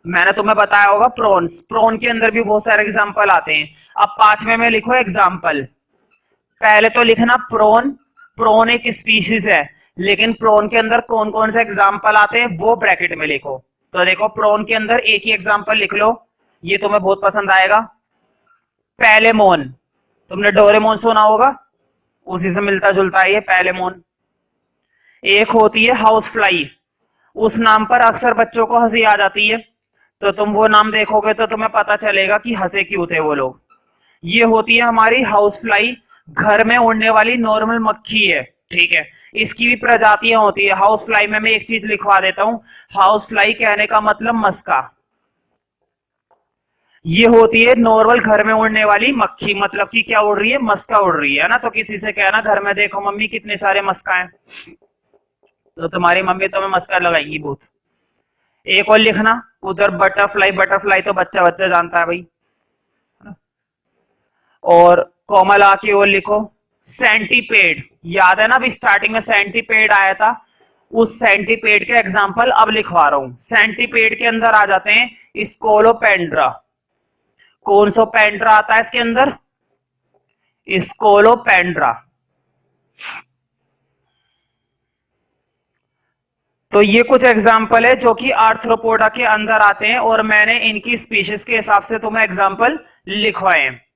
मैंने तुम्हें बताया होगा प्रॉन्स, प्रॉन के अंदर भी बहुत सारे एग्जांपल आते हैं। अब 5वें में लिखो एग्जांपल, पहले तो लिखना प्रॉन, प्रॉन एक स्पीशीज है, लेकिन प्रॉन के अंदर कौन कौन से एग्जांपल आते हैं वो ब्रैकेट में लिखो। तो देखो प्रॉन के अंदर एक ही एग्जांपल लिख लो, ये तुम्हें बहुत पसंद आएगा, पैलेमोन। तुमने डोरेमोन सुना होगा, उसी से मिलता जुलता है ये पैलेमोन। एक होती है हाउस फ्लाई, उस नाम पर अक्सर बच्चों को हंसी आ जाती है, तो तुम वो नाम देखोगे तो तुम्हें पता चलेगा कि हंसे क्यों थे वो लोग। ये होती है हमारी हाउस फ्लाई, घर में उड़ने वाली नॉर्मल मक्खी है, ठीक है, इसकी भी प्रजातियां होती है। हाउस फ्लाई में मैं एक चीज लिखवा देता हूं, हाउस फ्लाई कहने का मतलब मस्का। ये होती है नॉर्मल घर में उड़ने वाली मक्खी, मतलब कि क्या उड़ रही है, मस्का उड़ रही है ना। तो किसी से कहना घर में देखो मम्मी कितने सारे मस्का हैं, तो तुम्हारी मम्मी तुम्हें मस्का लगाएंगी बहुत। एक और लिखना उधर बटरफ्लाई, बटरफ्लाई तो बच्चा बच्चा जानता है भाई। और कोमला की ओर लिखो सेंटीपेड, याद है ना अभी स्टार्टिंग में सेंटीपेड आया था, उस सेंटीपेड के एग्जांपल अब लिखवा रहा हूं। सेंटीपेड के अंदर आ जाते हैं स्कोलोपेंड्रा। कौन सा पेंड्रा आता है इसके अंदर, स्कोलोपेंड्रा। तो ये कुछ एग्जाम्पल है जो कि आर्थ्रोपोडा के अंदर आते हैं, और मैंने इनकी स्पीशीज के हिसाब से तुम्हें एग्जाम्पल लिखवाए हैं।